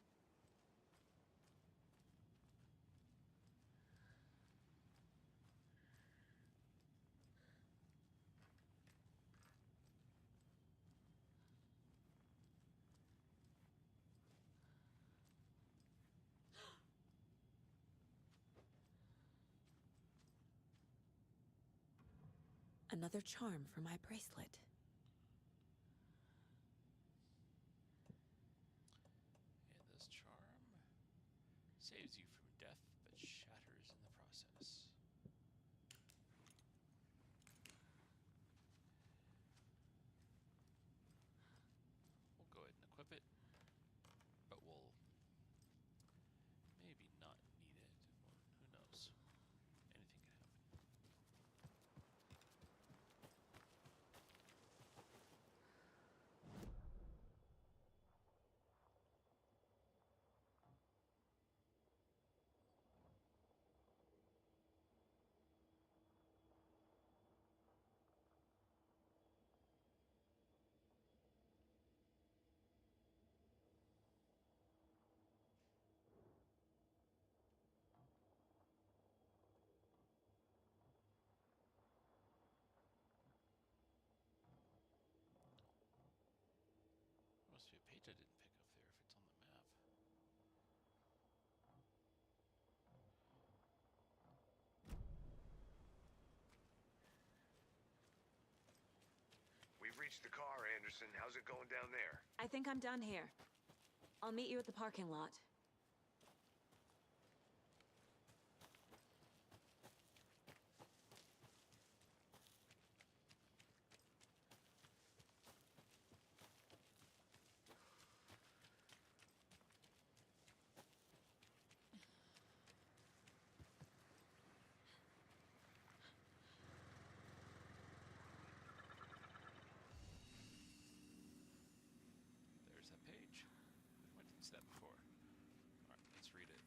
A: Another charm for my bracelet.
G: And this charm saves you from death, but shatters in the process. We'll go ahead and equip it, but we'll maybe not need it. Well, who knows? Anything can happen. There must be a page I didn't pick up there if it's on the map.
E: We've reached the car, Anderson. How's it going down there?
A: I think I'm done here. I'll meet you at the parking lot.
G: There's that page. I didn't see that before. Alright, let's read it.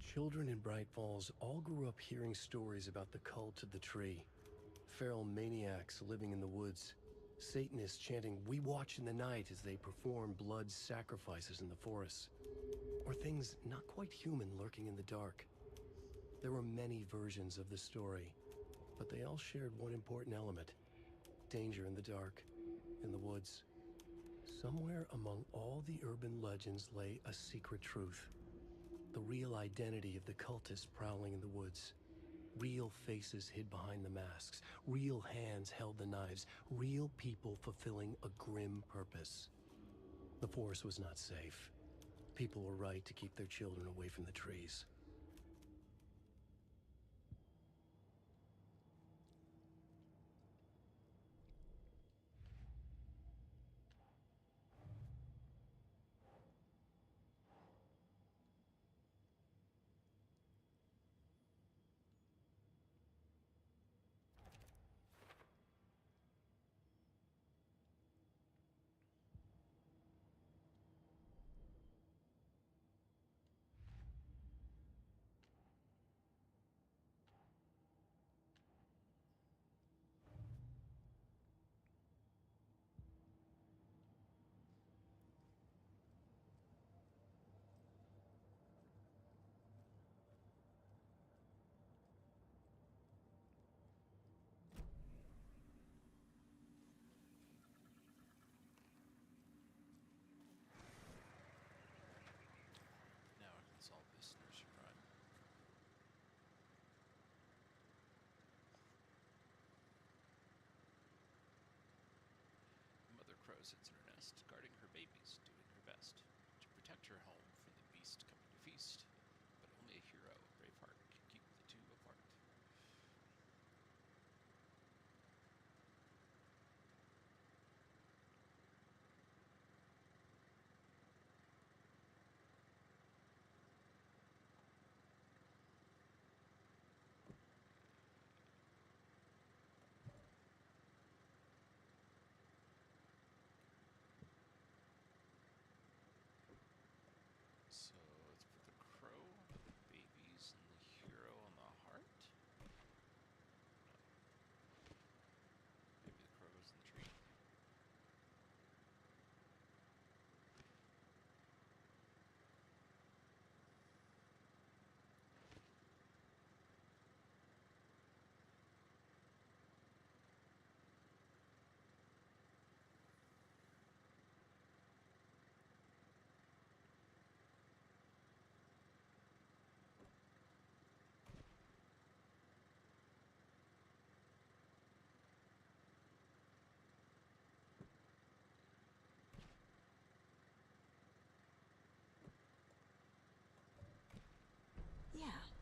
F: Children in Bright Falls all grew up hearing stories about the cult of the tree. Feral maniacs living in the woods. Satanists chanting, "We watch in the night," as they perform blood sacrifices in the forests. Or things not quite human lurking in the dark. There were many versions of the story, but they all shared one important element. Danger in the dark, in the woods. Somewhere among all the urban legends lay a secret truth. The real identity of the cultists prowling in the woods. Real faces hid behind the masks. Real hands held the knives. Real people fulfilling a grim purpose. The forest was not safe. People were right to keep their children away from the trees.
G: sits in her nest, guarding her babies, doing her best to protect her home from the beast coming to feast. But only a hero, a brave heart, can keep the two apart. So let's put the crow, the babies, and the hero on the heart? No. Maybe the crow goes in the tree.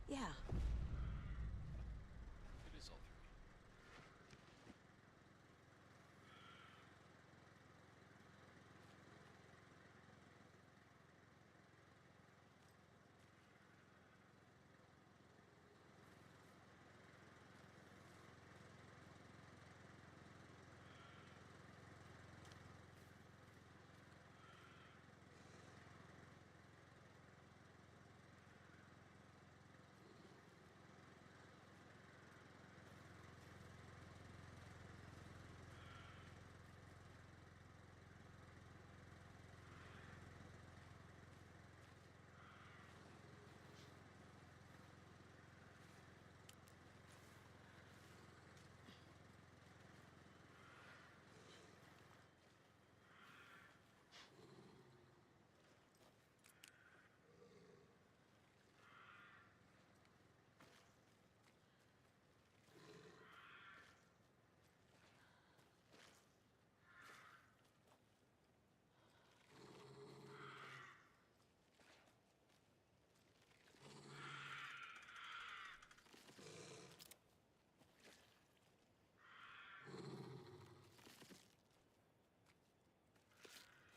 B: Yeah.
G: It is all three.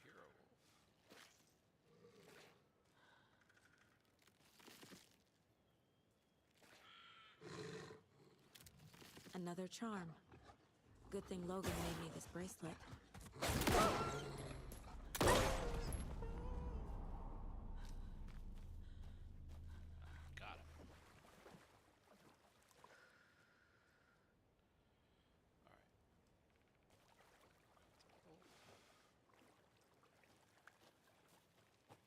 G: Hero wolf.
B: Another charm. Good thing Logan made me this bracelet.
G: Got him. Alright. Wolf.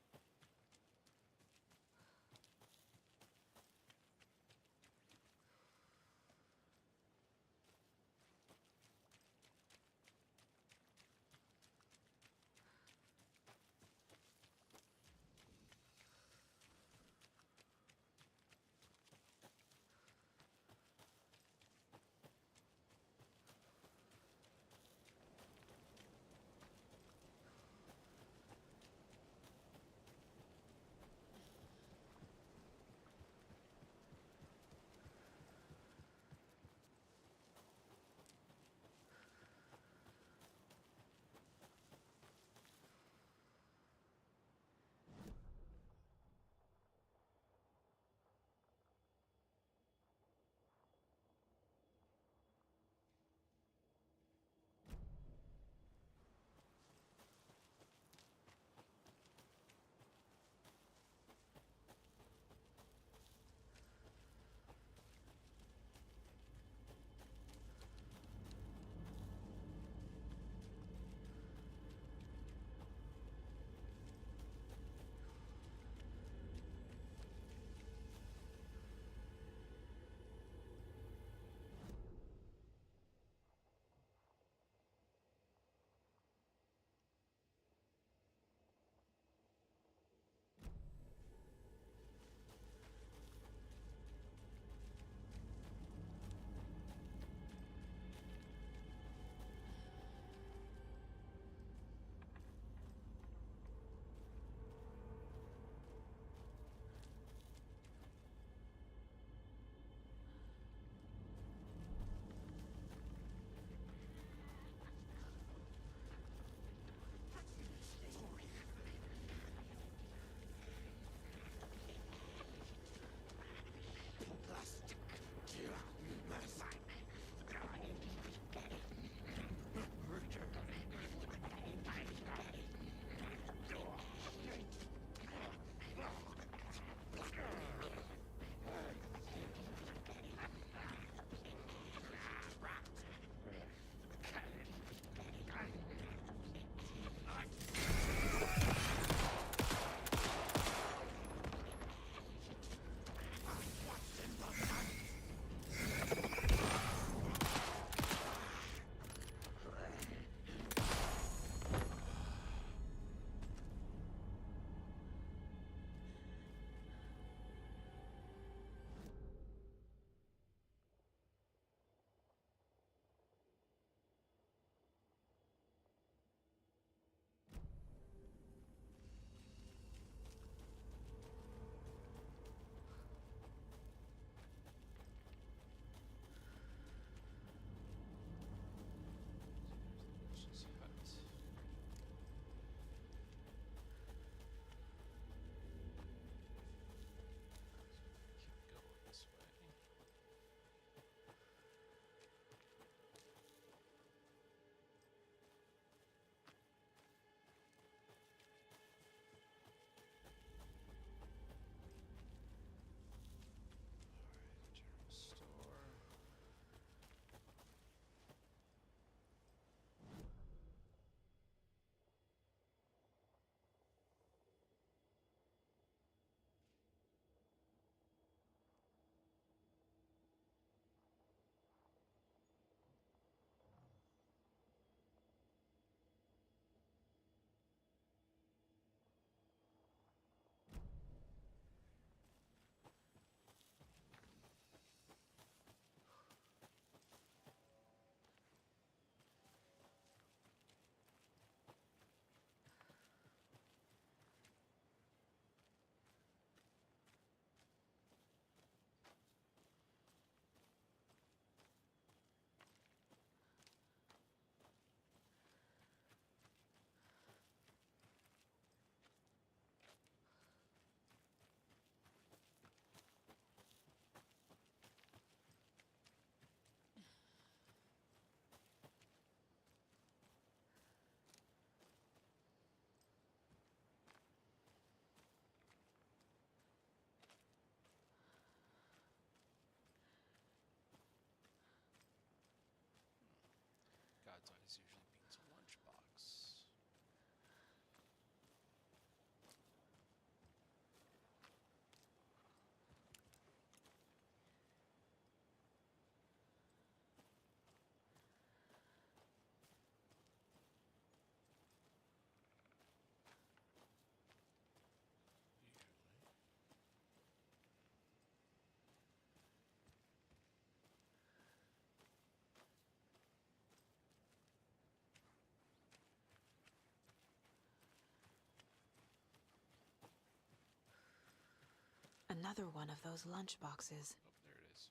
B: Another one of those lunch boxes.
G: Oh, there it is.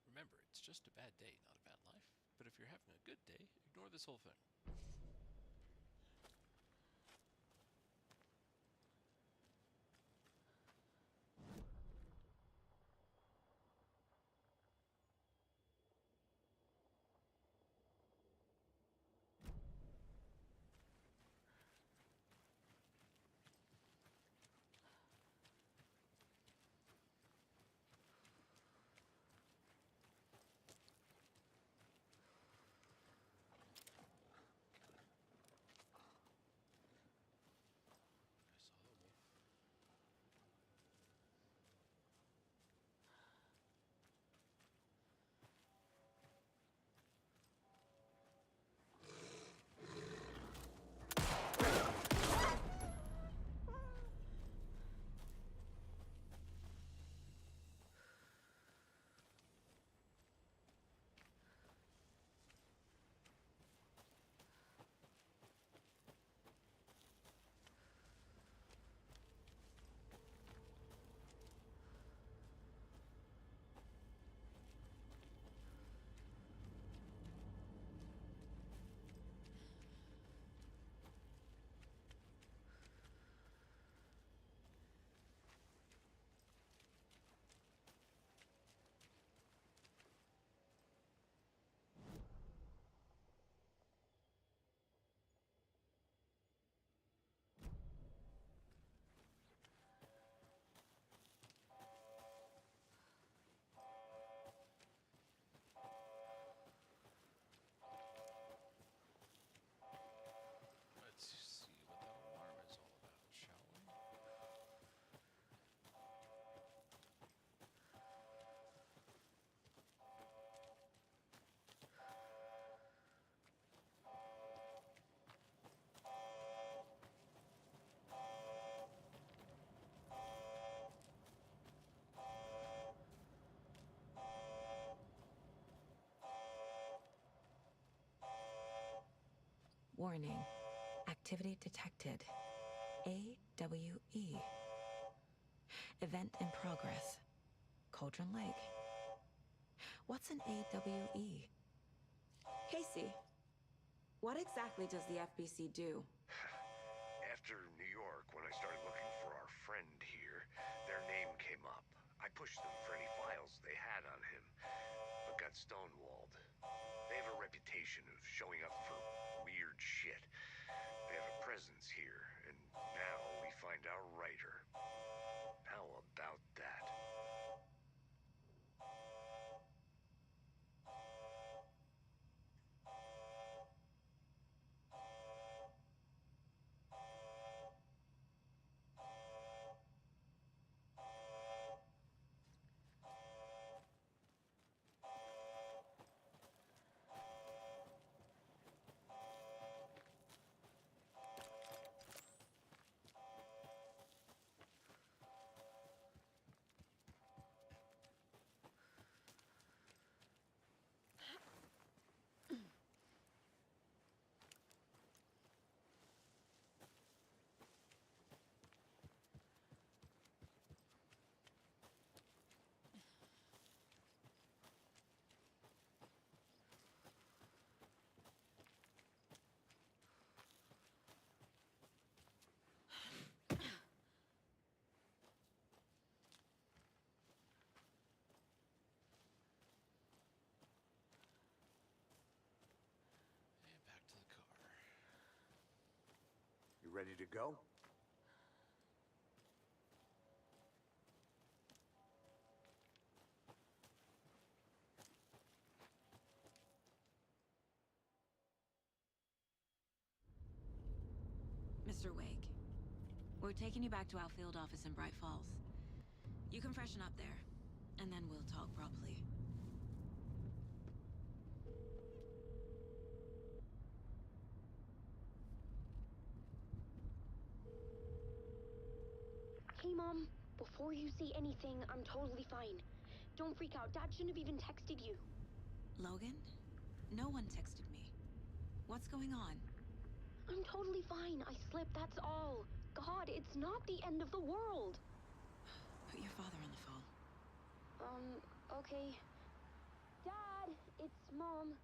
G: Remember, it's just a bad day, not a bad life. But if you're having a good day, ignore this whole thing. I saw the wolf. Let's see what that alarm is all about, shall we?
B: Warning. Activity detected. AWE. Event in progress. Cauldron Lake. What's an AWE?
A: Casey, what exactly does the FBC do?
E: After New York, when I started looking for our friend here, their name came up. I pushed them for any files they had on him, but got stonewalled. They have a reputation of showing up for weird shit. They have a presence here, and now we find our writer. How about that?
G: And back to the car.
J: You ready to go?
A: Mr. Wake, we're taking you back to our field office in Bright Falls. You can freshen up there, and then we'll talk properly.
K: Hey, Mom. Before you say anything, I'm totally fine. Don't freak out. Dad shouldn't have even texted you.
A: Logan? No one texted me. What What's going on?
K: I'm totally fine. I slipped, that's all. God, it's not the end of the world.
A: Put your father on the phone.
K: Okay. Dad, it's Mom.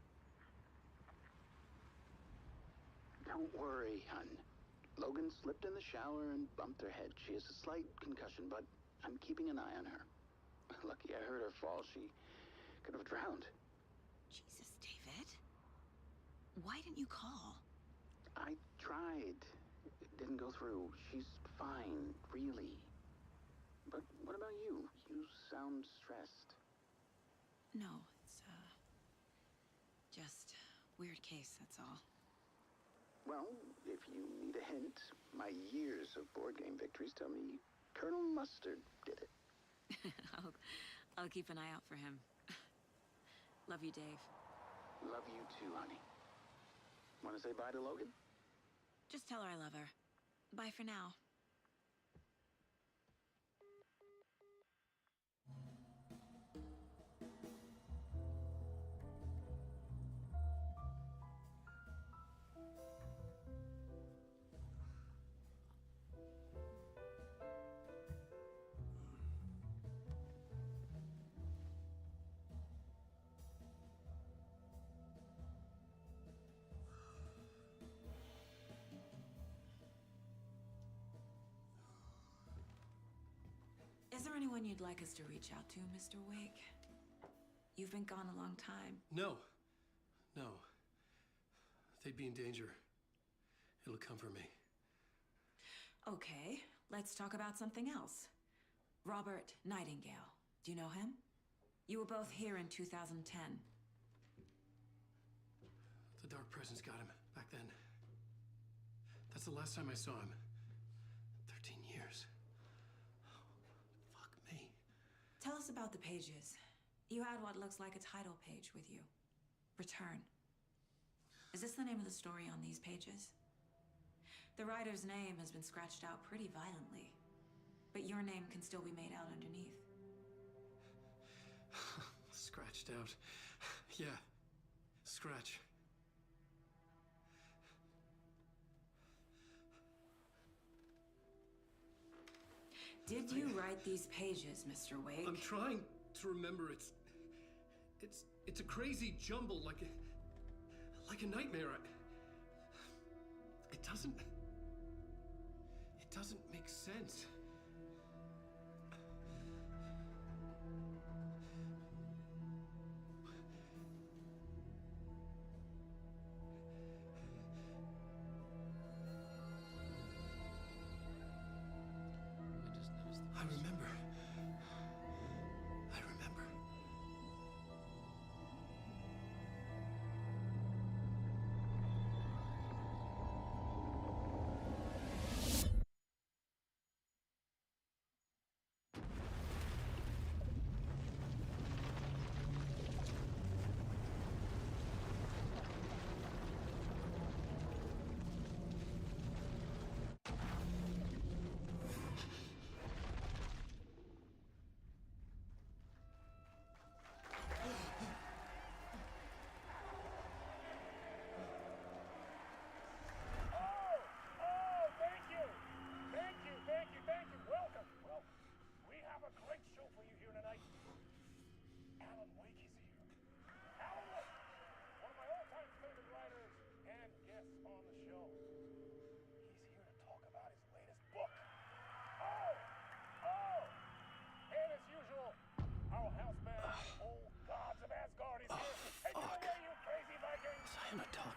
L: Don't worry, hun. Logan slipped in the shower and bumped her head. She has a slight concussion, but I'm keeping an eye on her. Lucky I heard her fall. She could have drowned.
A: Jesus, David. Why didn't you call?
L: I tried. It didn't go through. She's fine, really. But what about you? You sound stressed.
A: No, it's, just weird case, that's all.
L: Well, if you need a hint, my years of board game victories tell me Colonel Mustard did it.
A: I'll keep an eye out for him. Love you, Dave.
L: Love you too, honey. Want to say bye to Logan?
A: Just tell her I love her. Bye for now. Is there anyone you'd like us to reach out to, Mr. Wake? You've been gone a long time.
F: No. No. They'd be in danger. It'll come for me.
A: Okay, let's talk about something else. Robert Nightingale. Do you know him? You were both here in 2010.
F: The Dark Presence got him back then. That's the last time I saw him. 13 years. Fuck me.
A: Tell us about the pages. You had what looks like a title page with you. Return. Is this the name of the story on these pages? The writer's name has been scratched out pretty violently, but your name can still be made out underneath.
F: Scratched out. Yeah. Scratch.
A: Did you write these pages, Mr. Wake?
F: I'm trying to remember. It's a crazy jumble, like a nightmare. It doesn't make sense. I remember.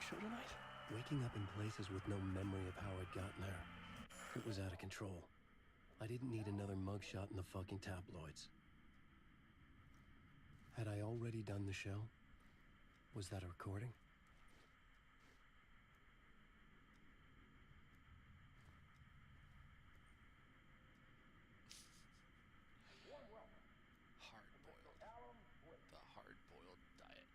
F: Tonight. Waking up in places with no memory of how I'd gotten there. It was out of control. I didn't need another mugshot in the fucking tabloids. Had I already done the show? Was that a recording?
G: Hard-boiled. The hard-boiled diet.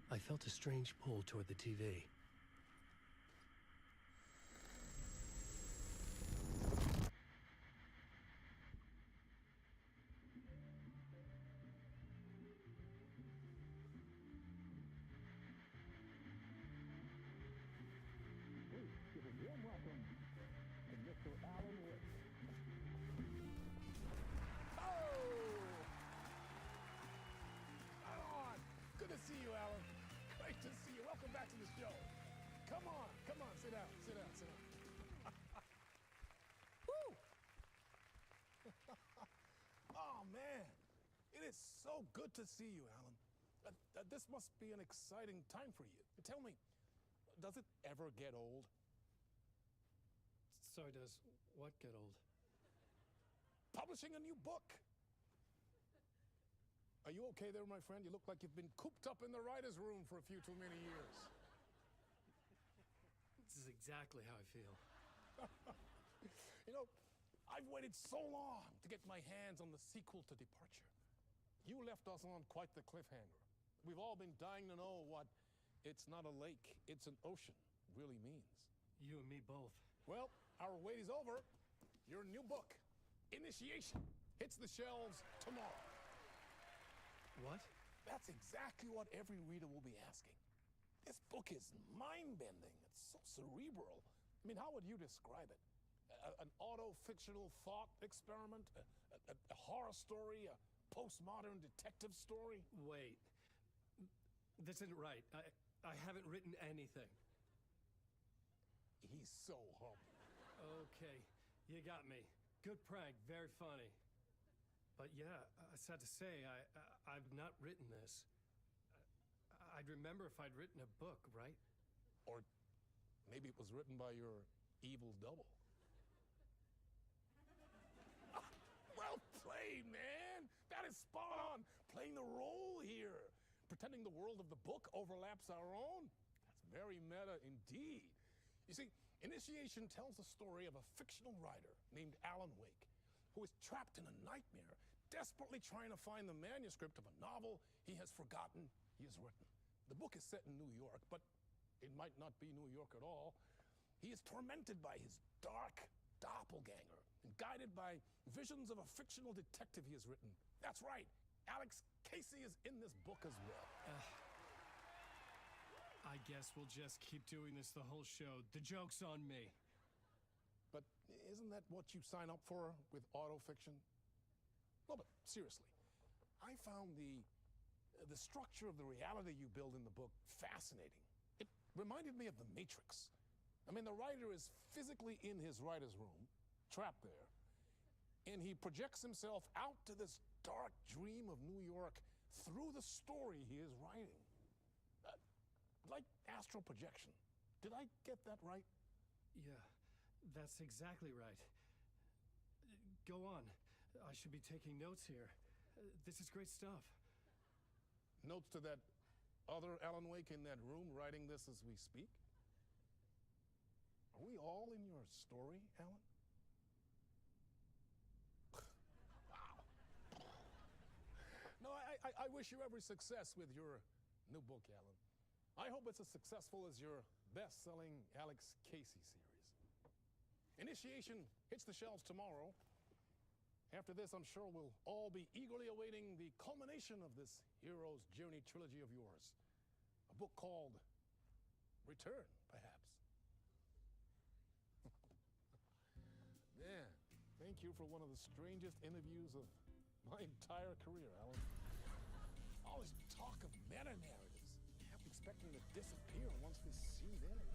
F: I felt a strange pull toward the TV.
I: see you, Alan. Great to see you. Welcome back to the show. Come on, sit down. Woo! Oh, man. It is so good to see you, Alan. This must be an exciting time for you. Tell me, does it ever get old?
F: Sorry, does what get old?
I: Publishing a new book. Are you okay there, my friend? You look like you've been cooped up in the writer's room for a few too many years.
F: This is exactly how I feel.
I: You know, I've waited so long to get my hands on the sequel to Departure. You left us on quite the cliffhanger. We've all been dying to know what "it's not a lake, it's an ocean" really means.
F: You and me both.
I: Well, our wait is over. Your new book, Initiation, hits the shelves tomorrow.
F: What?
I: That's exactly what every reader will be asking. This book is mind-bending. It's so cerebral. I mean, how would you describe it? An auto-fictional thought experiment? A horror story? A postmodern detective story?
F: Wait. This isn't right. I haven't written anything.
I: He's so humble.
F: Okay, you got me. Good prank, very funny. But yeah, sad to say, I've not written this. I'd remember if I'd written a book, right?
I: Or maybe it was written by your evil double. Well played, man! That is spot on! Playing the role here. Pretending the world of the book overlaps our own. That's very meta indeed. You see, Initiation tells the story of a fictional writer named Alan Wake, who is trapped in a nightmare, desperately trying to find the manuscript of a novel he has forgotten he has written. The book is set in New York, but it might not be New York at all. He is tormented by his dark doppelganger and guided by visions of a fictional detective he has written. That's right, Alex Casey is in this book as well.
F: I guess we'll just keep doing this the whole show. The joke's on me.
I: But isn't that what you sign up for with autofiction? No, but seriously, I found the structure of the reality you build in the book fascinating. It reminded me of The Matrix. I mean, the writer is physically in his writer's room, trapped there, and he projects himself out to this dark dream of New York through the story he is writing. Like astral projection. Did I get that right?
F: Yeah, that's exactly right. Go on. I should be taking notes here. This is great stuff.
I: Notes to that other Alan Wake in that room writing this as we speak? Are we all in your story, Alan? Wow. No, I wish you every success with your new book, Alan. I hope it's as successful as your best-selling Alex Casey series. Initiation hits the shelves tomorrow. After this, I'm sure we'll all be eagerly awaiting the culmination of this hero's journey trilogy of yours. A book called Return, perhaps. Man, thank you for one of the strangest interviews of my entire career, Alan. All this talk of meta-narratives. I'm expecting to disappear once this scene ends.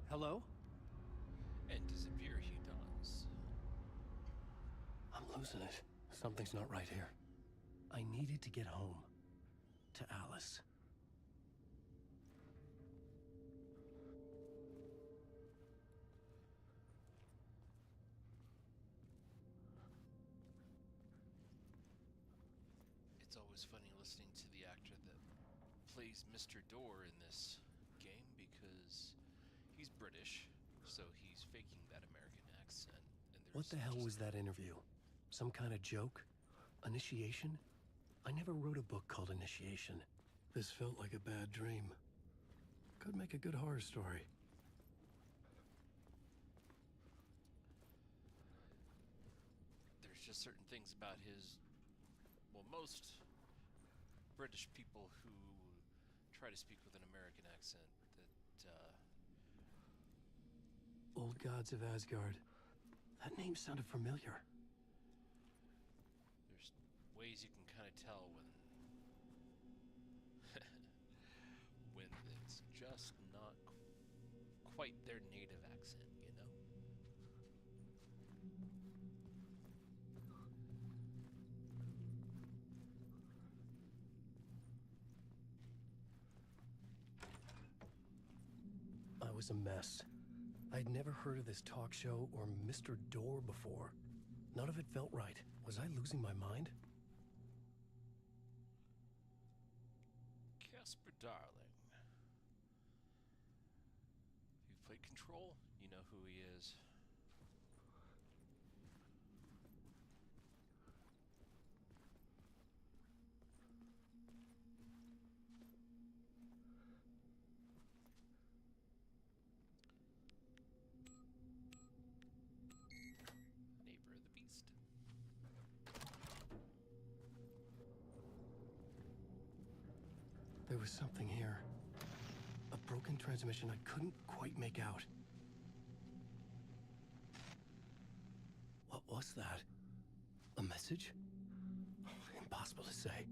F: Hello?
G: And disappear he does.
F: I'm losing it. Something's not right here. I needed to get home. To Alice.
G: It's always funny listening to the actor that plays Mr. Door in this game because he's British, so he's faking that American accent. And
F: What the hell was that interview? Some kind of joke? Initiation? I never wrote a book called Initiation. This felt like a bad dream. Could make a good horror story.
G: There's just certain things about his... Well, most British people who try to speak with an American accent, that,
F: Old Gods of Asgard. That name sounded familiar.
G: there's ways you can kind of tell when when it's just not quite their native accent, you know?
F: I was a mess. I'd never heard of this talk show or Mr. Door before. None of it felt right. Was I losing my mind?
G: Casper, darling. If you've played Control, you know who he is. Neighbor of the Beast.
F: There was something here. A broken transmission I couldn't quite make out. What was that? A message? Impossible to say.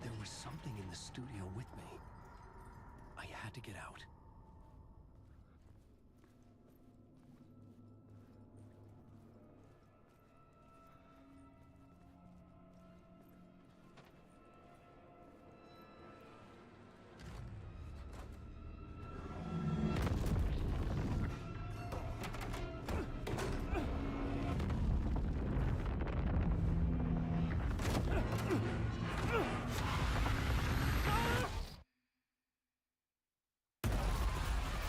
F: There was something in the studio with me. I had to get out.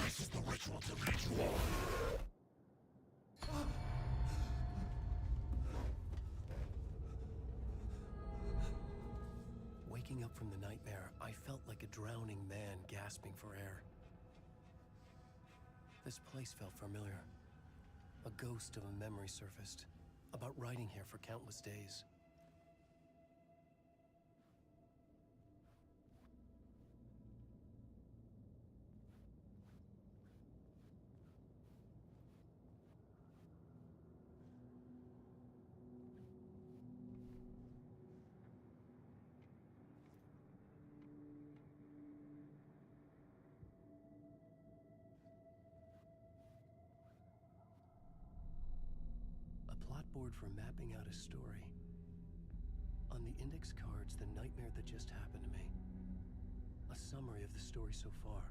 C: This is the ritual to lead you on.
F: Waking up from the nightmare, I felt like a drowning man gasping for air. This place felt familiar. A ghost of a memory surfaced, about riding here for countless days. Board for mapping out a story. On the index cards, the nightmare that just happened to me. A summary of the story so far.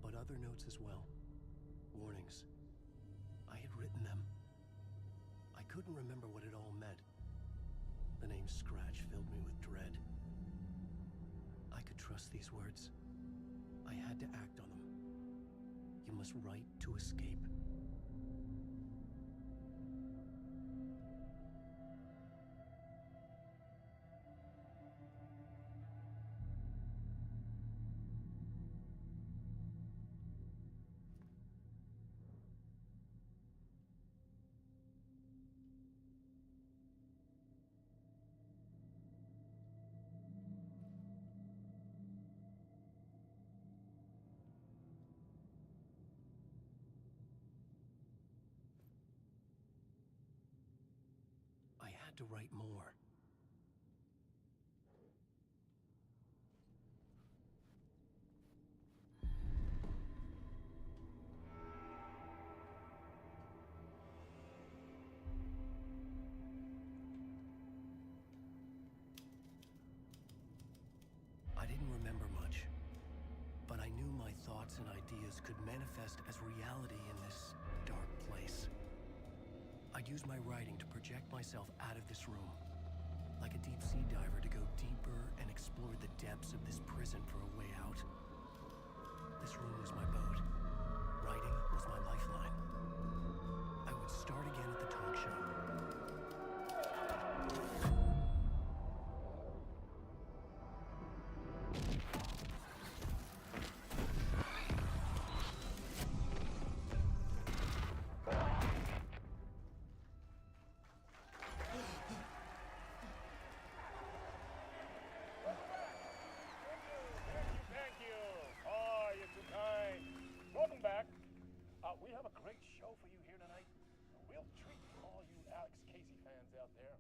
F: But other notes as well. Warnings. I had written them. I couldn't remember what it all meant. The name Scratch filled me with dread. I could trust these words. I had to act on them. You must write to escape. I had to write more. I didn't remember much, but I knew my thoughts and ideas could manifest as reality in this dark place. I'd use my writing to project myself out of this room, like a deep-sea diver explored the depths of this prison for a way out. This room was my boat. Writing was my lifeline. I would start again at the talk show.
I: Thank you. Oh, you're too kind. Welcome back. We have a great show for you here tonight. A real treat for all you Alex Casey fans out there.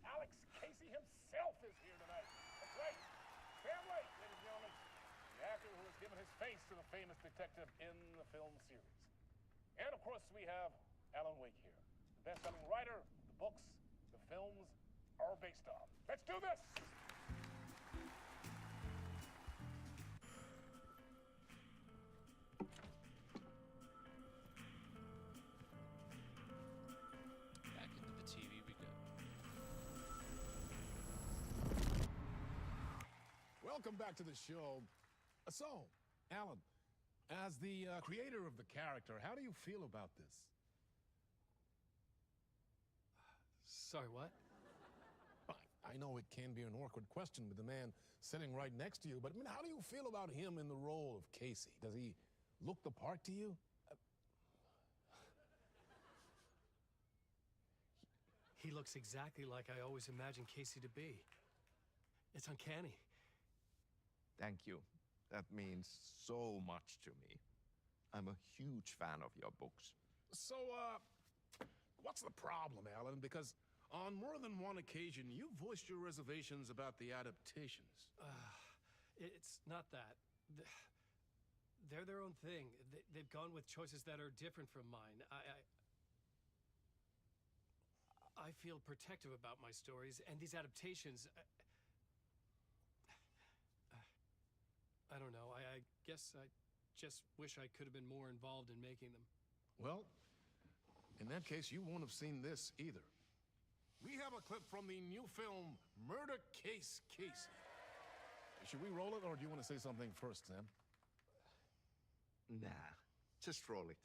I: Alex Casey himself is here tonight. That's right. Sam Lake, ladies and gentlemen. The actor who has given his face to the famous detective in the film series. And of course, we have Alan Wake here. The best-selling writer, the books, the films are based on. Let's do this!
G: Back into the TV we go.
I: Welcome back to the show. So, Alan, as the creator of the character, how do you feel about this?
F: Sorry, what?
I: I know it can be an awkward question with the man sitting right next to you, but I mean, how do you feel about him in the role of Casey? Does he look the part to you?
F: He looks exactly like I always imagined Casey to be. It's uncanny.
C: Thank you. That means so much to me. I'm a huge fan of your books.
I: So, what's the problem, Alan? Because on more than one occasion, you voiced your reservations about the adaptations.
F: It's not that. They're their own thing. They've gone with choices that are different from mine. I feel protective about my stories, and these adaptations... I don't know. I guess I just wish I could have been more involved in making them.
I: Well, in that case, you won't have seen this either. We have a clip from the new film, Murder Case Casey. Should we roll it, or do you want to say something first, Sam?
C: Nah, just roll it.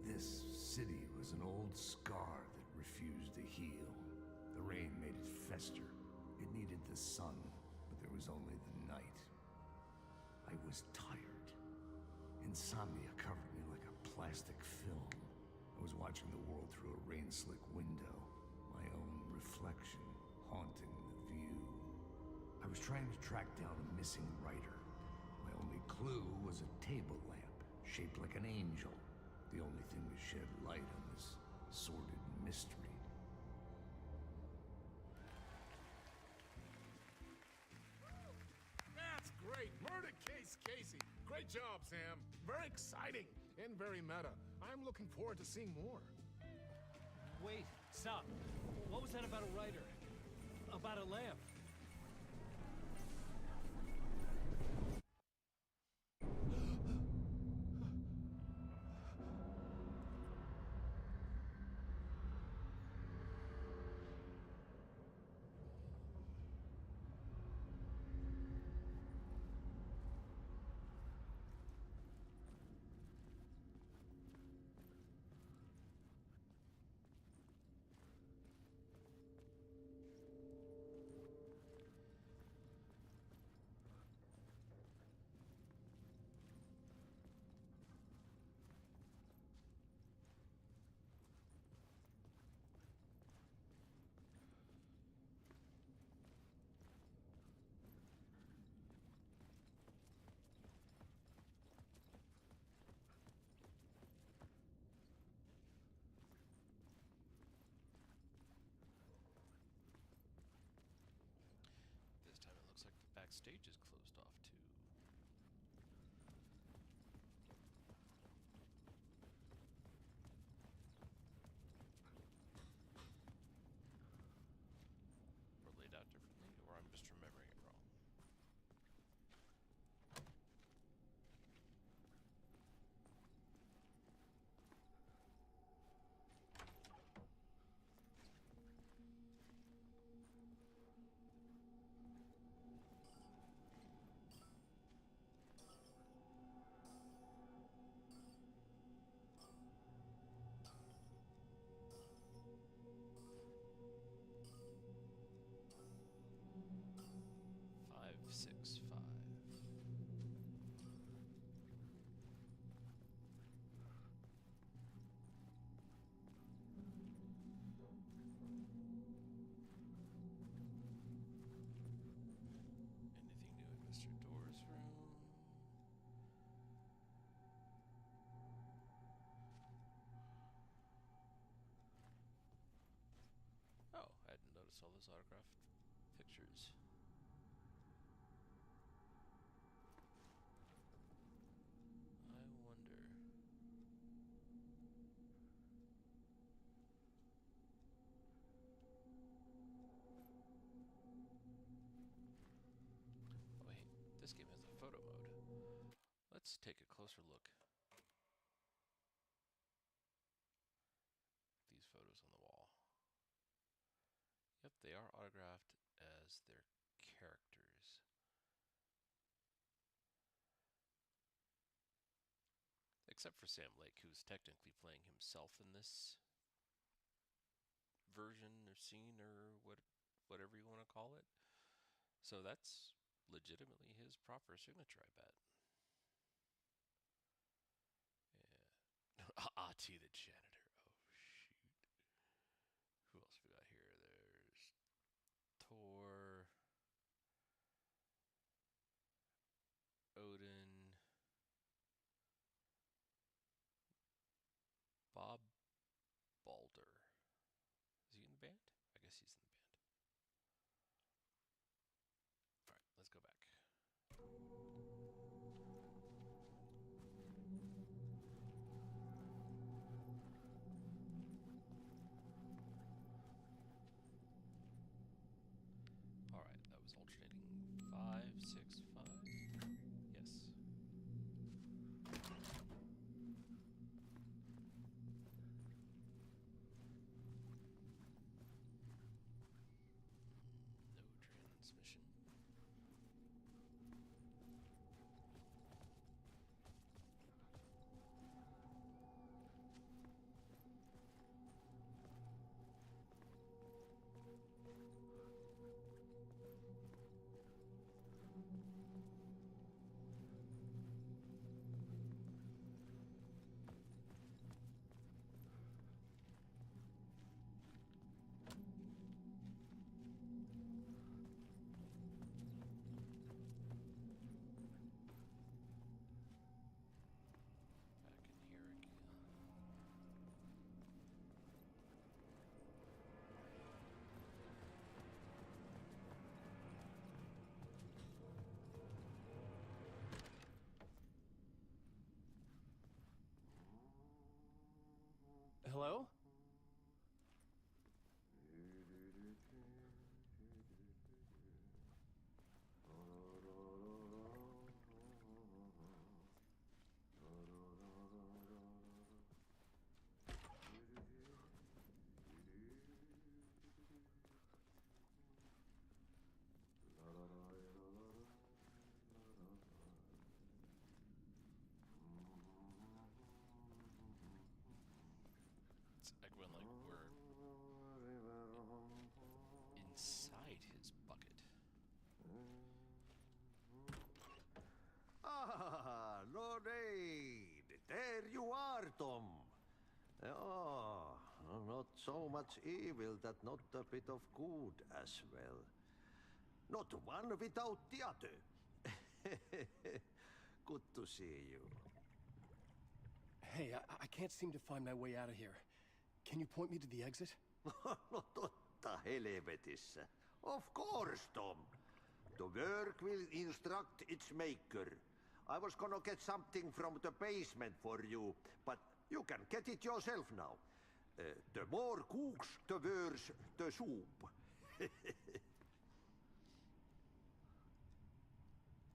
J: This city was an old scar that refused to heal. The rain made it fester. It needed the sun, but there was only the night. I was tired. Insomnia covered me like a plastic film. I was watching the world through a rain-slick window, my own reflection haunting the view. I was trying to track down a missing writer. My only clue was a table lamp, shaped like an angel. The only thing to shed light on this sordid mystery.
I: That's great! Murder Case Casey! Great job, Sam. Very exciting and very meta. I'm looking forward to seeing more.
F: Wait, stop. What was that about a writer? About a lamp?
G: This time it looks like the backstage is closed off too. Or laid out differently, or I'm just remembering it wrong. 565. Anything new in Mr. Door's room? Oh, I hadn't noticed all those autographed pictures. I wonder. Oh wait, this game has a photo mode. Let's take a closer look. These photos on the wall. Yep, they are autographed as their characters. Except for Sam Lake, who's technically playing himself in this version or scene or whatever you want to call it. So that's legitimately his proper signature, I bet. Yeah. Ati the janitor. Oh, shoot. Who else we got here? There's Tor, Odin, Bob Balder. Is he in the band? I guess he's in the band. Alright, let's go back. Alright, that was alternating 5, 6, 5. Yes. No transmission. Back in here again.
F: Hello?
G: It's like when we're inside his bucket.
M: Ah, no raid. There you are, Tom. Oh, not so much evil that not a bit of good as well. Not one without the other. Good to see you.
F: Hey, I can't seem to find my way out of here. Can you point me to the exit?
M: No totta helvetissä. Of course, Tom. The work will instruct its maker. I was gonna get something from the basement for you, but you can get it yourself now. The more cooks, the worse the soup.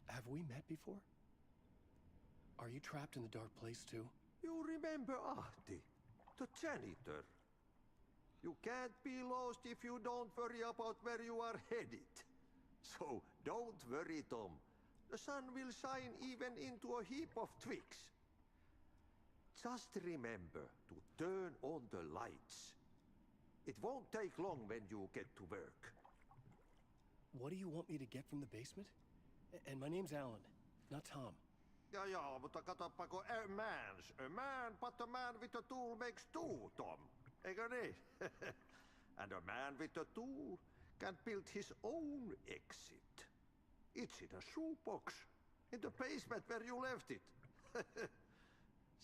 F: Have we met before? Are you trapped in the dark place too?
M: You remember Ahti, the janitor. You can't be lost if you don't worry about where you are headed. So don't worry, Tom. The sun will shine even into a heap of twigs. Just remember to turn on the lights. It won't take long when you get to work.
F: What do you want me to get from the basement? And my name's Alan, not Tom.
M: Ja, mutta katoppa kun a man, but a man with a tool makes two, Tom. Eikö niin? And a man with a tool can build his own exit. It's in a shoebox, in the basement where you left it.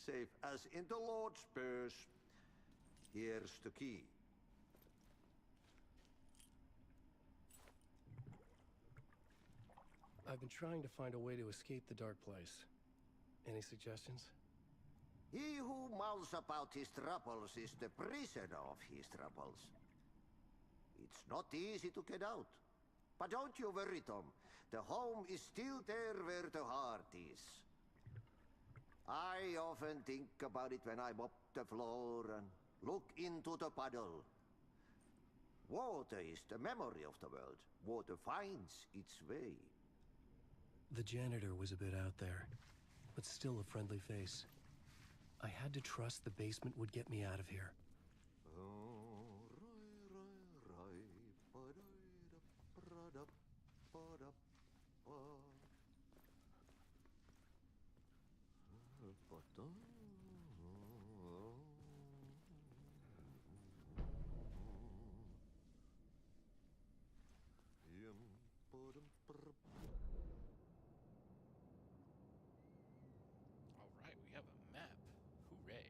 M: Safe as in the Lord's purse. Here's the key.
F: I've been trying to find a way to escape the dark place. Any suggestions?
M: He who mouths about his troubles is the prisoner of his troubles. It's not easy to get out. But don't you worry, Tom. The home is still there where the heart is. I often think about it when I mop the floor and look into the puddle. Water is the memory of the world. Water finds its way.
F: The janitor was a bit out there, but still a friendly face. I had to trust the basement would get me out of here.
G: All right, we have a map. Hooray.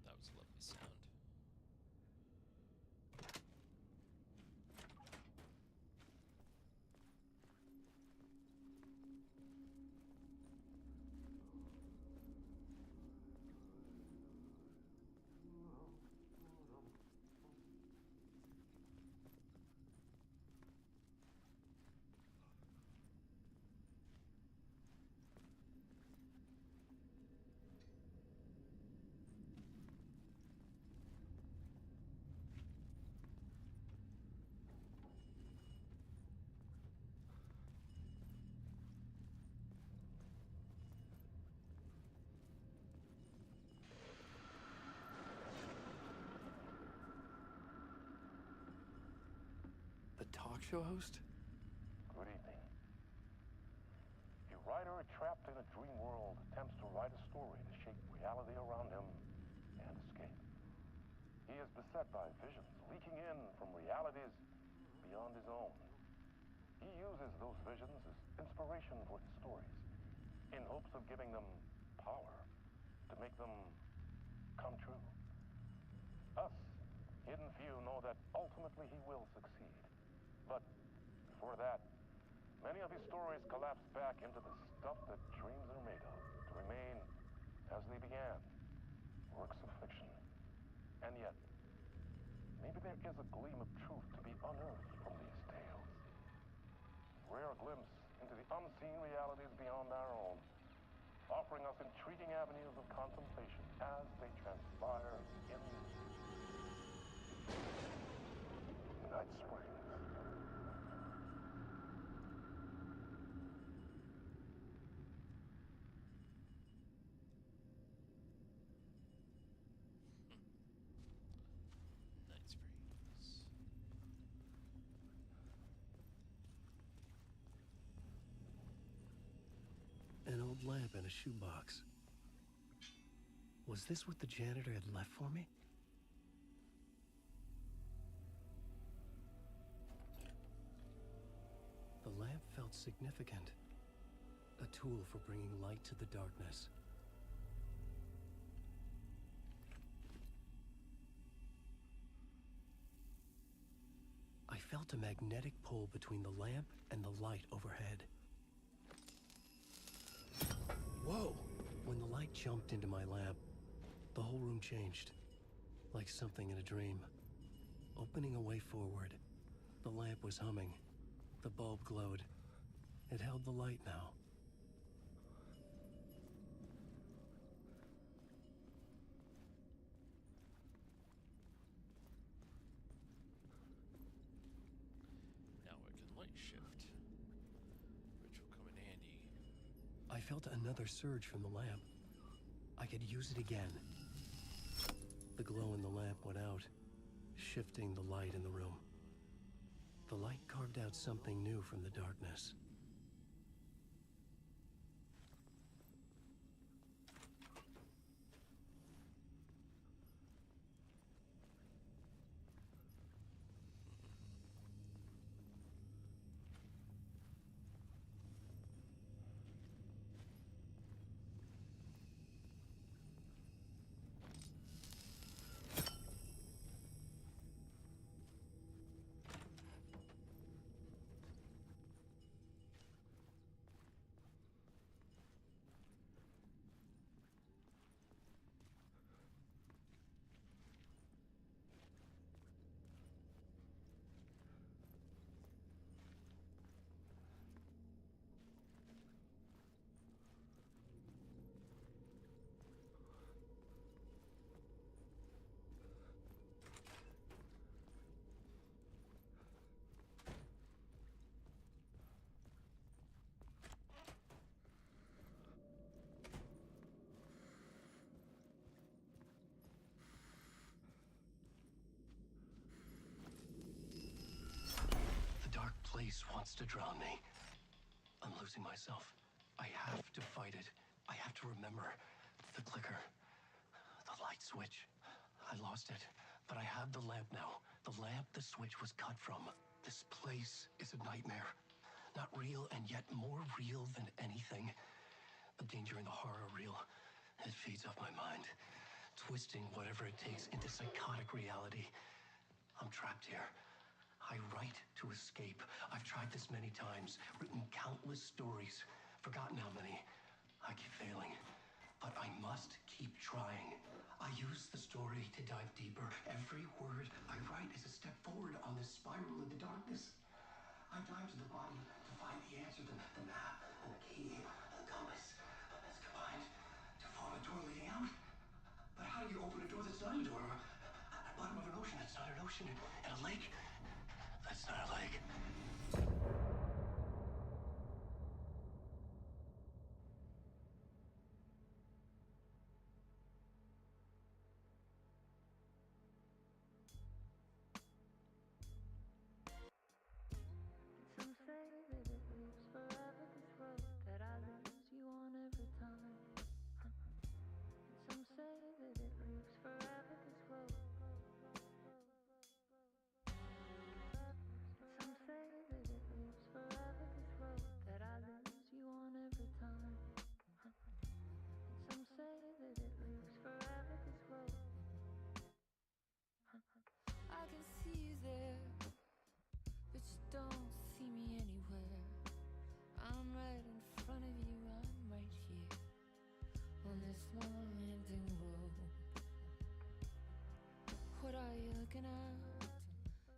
G: That was a lovely sound.
F: The talk show host?
N: Good evening. A writer trapped in a dream world attempts to write a story to shake reality around him and escape. He is beset by visions leaking in from realities beyond his own. He uses those visions as inspiration for his stories, in hopes of giving them power, to make them come true. Us, hidden few, know that ultimately he will succeed. But before that, many of his stories collapse back into the stuff that dreams are made of, to remain as they began, works of fiction. And yet, maybe there is a gleam of truth to be unearthed from these tales. A rare glimpse into the unseen realities beyond our own, offering us intriguing avenues of contemplation as they transpire in Night Springs.
G: Night Springs.
F: An old lamp in a shoebox. Was this what the janitor had left for me? The lamp felt significant. A tool for bringing light to the darkness. felt a magnetic pull between the lamp and the light overhead. Whoa! When the light jumped into my lamp, the whole room changed, like something in a dream. Opening a way forward, the lamp was humming. The bulb glowed. It held the light now.
G: Now I can light shift, which will come in handy.
F: I felt another surge from the lamp. I could use it again. The glow in the lamp went out, shifting the light in the room. The light carved out something new from the darkness. The dark place wants to drown me. I'm losing myself. I have to fight it. I have to remember. The clicker. The light switch. I lost it. But I have the lamp now. The lamp the switch was cut from. This place is a nightmare. Not real, and yet more real than anything. The danger and the horror are real. It feeds off my mind, twisting whatever it takes into psychotic reality. I'm trapped here. I write to escape. I've tried this many times, written countless stories, forgotten how many. I keep failing, but I must keep trying. I use the story to dive deeper. Every word I write is a step forward on this spiral into darkness. I dive to the body to find the answer, the map, and the key, and the compass. It's combined to form a door leading out. But how do you open a door that's not a door? At the bottom of an ocean that's not an ocean, and a lake that's not a lake.
O: Some say that it lives forever, this road that I lose you on every time. Some say that it lives forever, this road. Some say that it lives forever, this road that I lose you on every time. Some say that it lives forever, this road. I can see you there, but you don't see me anywhere. I'm right in front of you, I'm right here on this winding road. What are you looking at?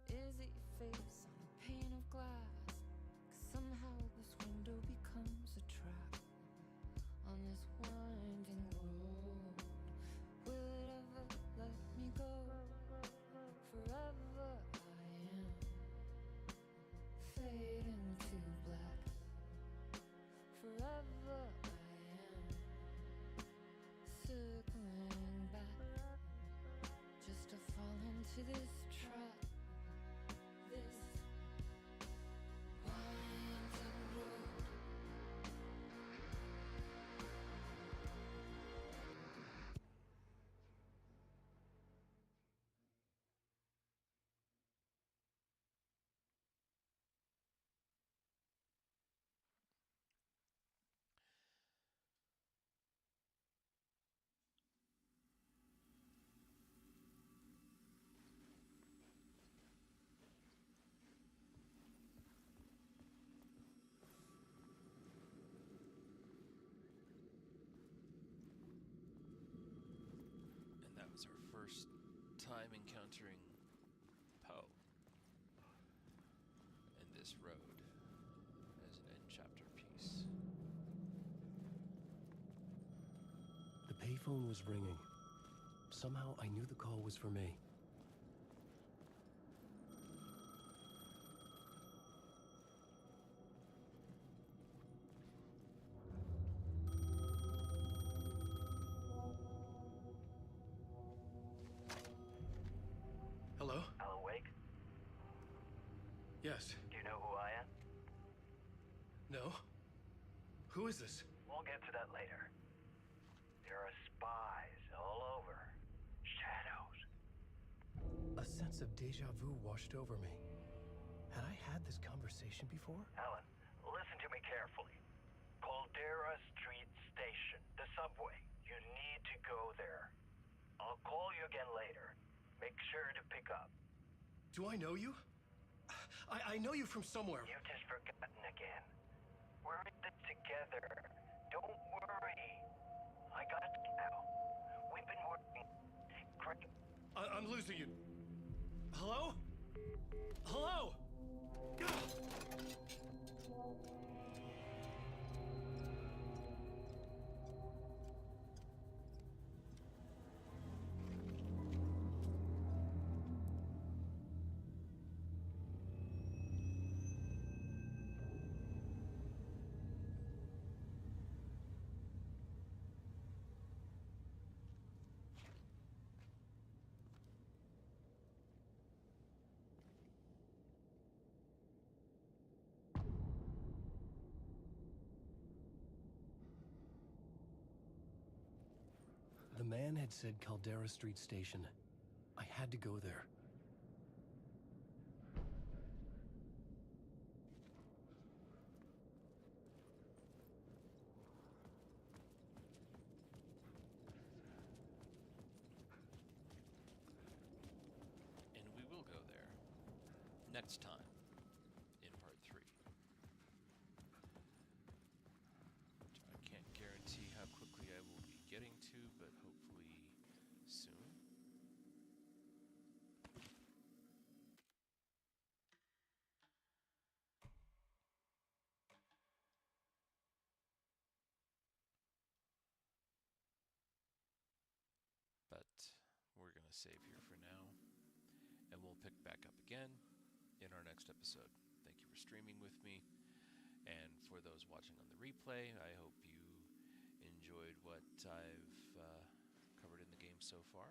O: Is it your face on a pane of glass? 'Cause somehow this window becomes a trap on this winding road. Will it ever let me go? Forever I am fading to black. Forever I am circling back, just to fall into this trap. This winding road.
G: was our first time encountering Poe. And this road as an end chapter piece.
F: The payphone was ringing. Somehow I knew the call was for me.
H: Hello?
P: Alan Wake?
H: Yes.
P: Do you know who I am?
H: No? Who is this?
P: We'll get to that later. There are spies all over. Shadows.
F: A sense of deja vu washed over me. Had I had this conversation before?
P: Alan, listen to me carefully. Caldera Street Station, the subway. You need to go there. I'll call you again later. Make sure to pick up.
H: Do I know you? I know you from somewhere.
P: You've just forgotten again. We're in this together. Don't worry. I got you now. We've been working. Great.
H: I'm losing you. Hello? Hello?
F: The man had said Caldera Street Station. I had to go there.
G: And we will go there next time in part 3. Which I can't guarantee how quickly I will be getting to, but hopefully soon. But we're going to save here for now, and we'll pick back up again in our next episode. Thank you for streaming with me, and for those watching on the replay, I hope you enjoyed what I've covered in the game so far.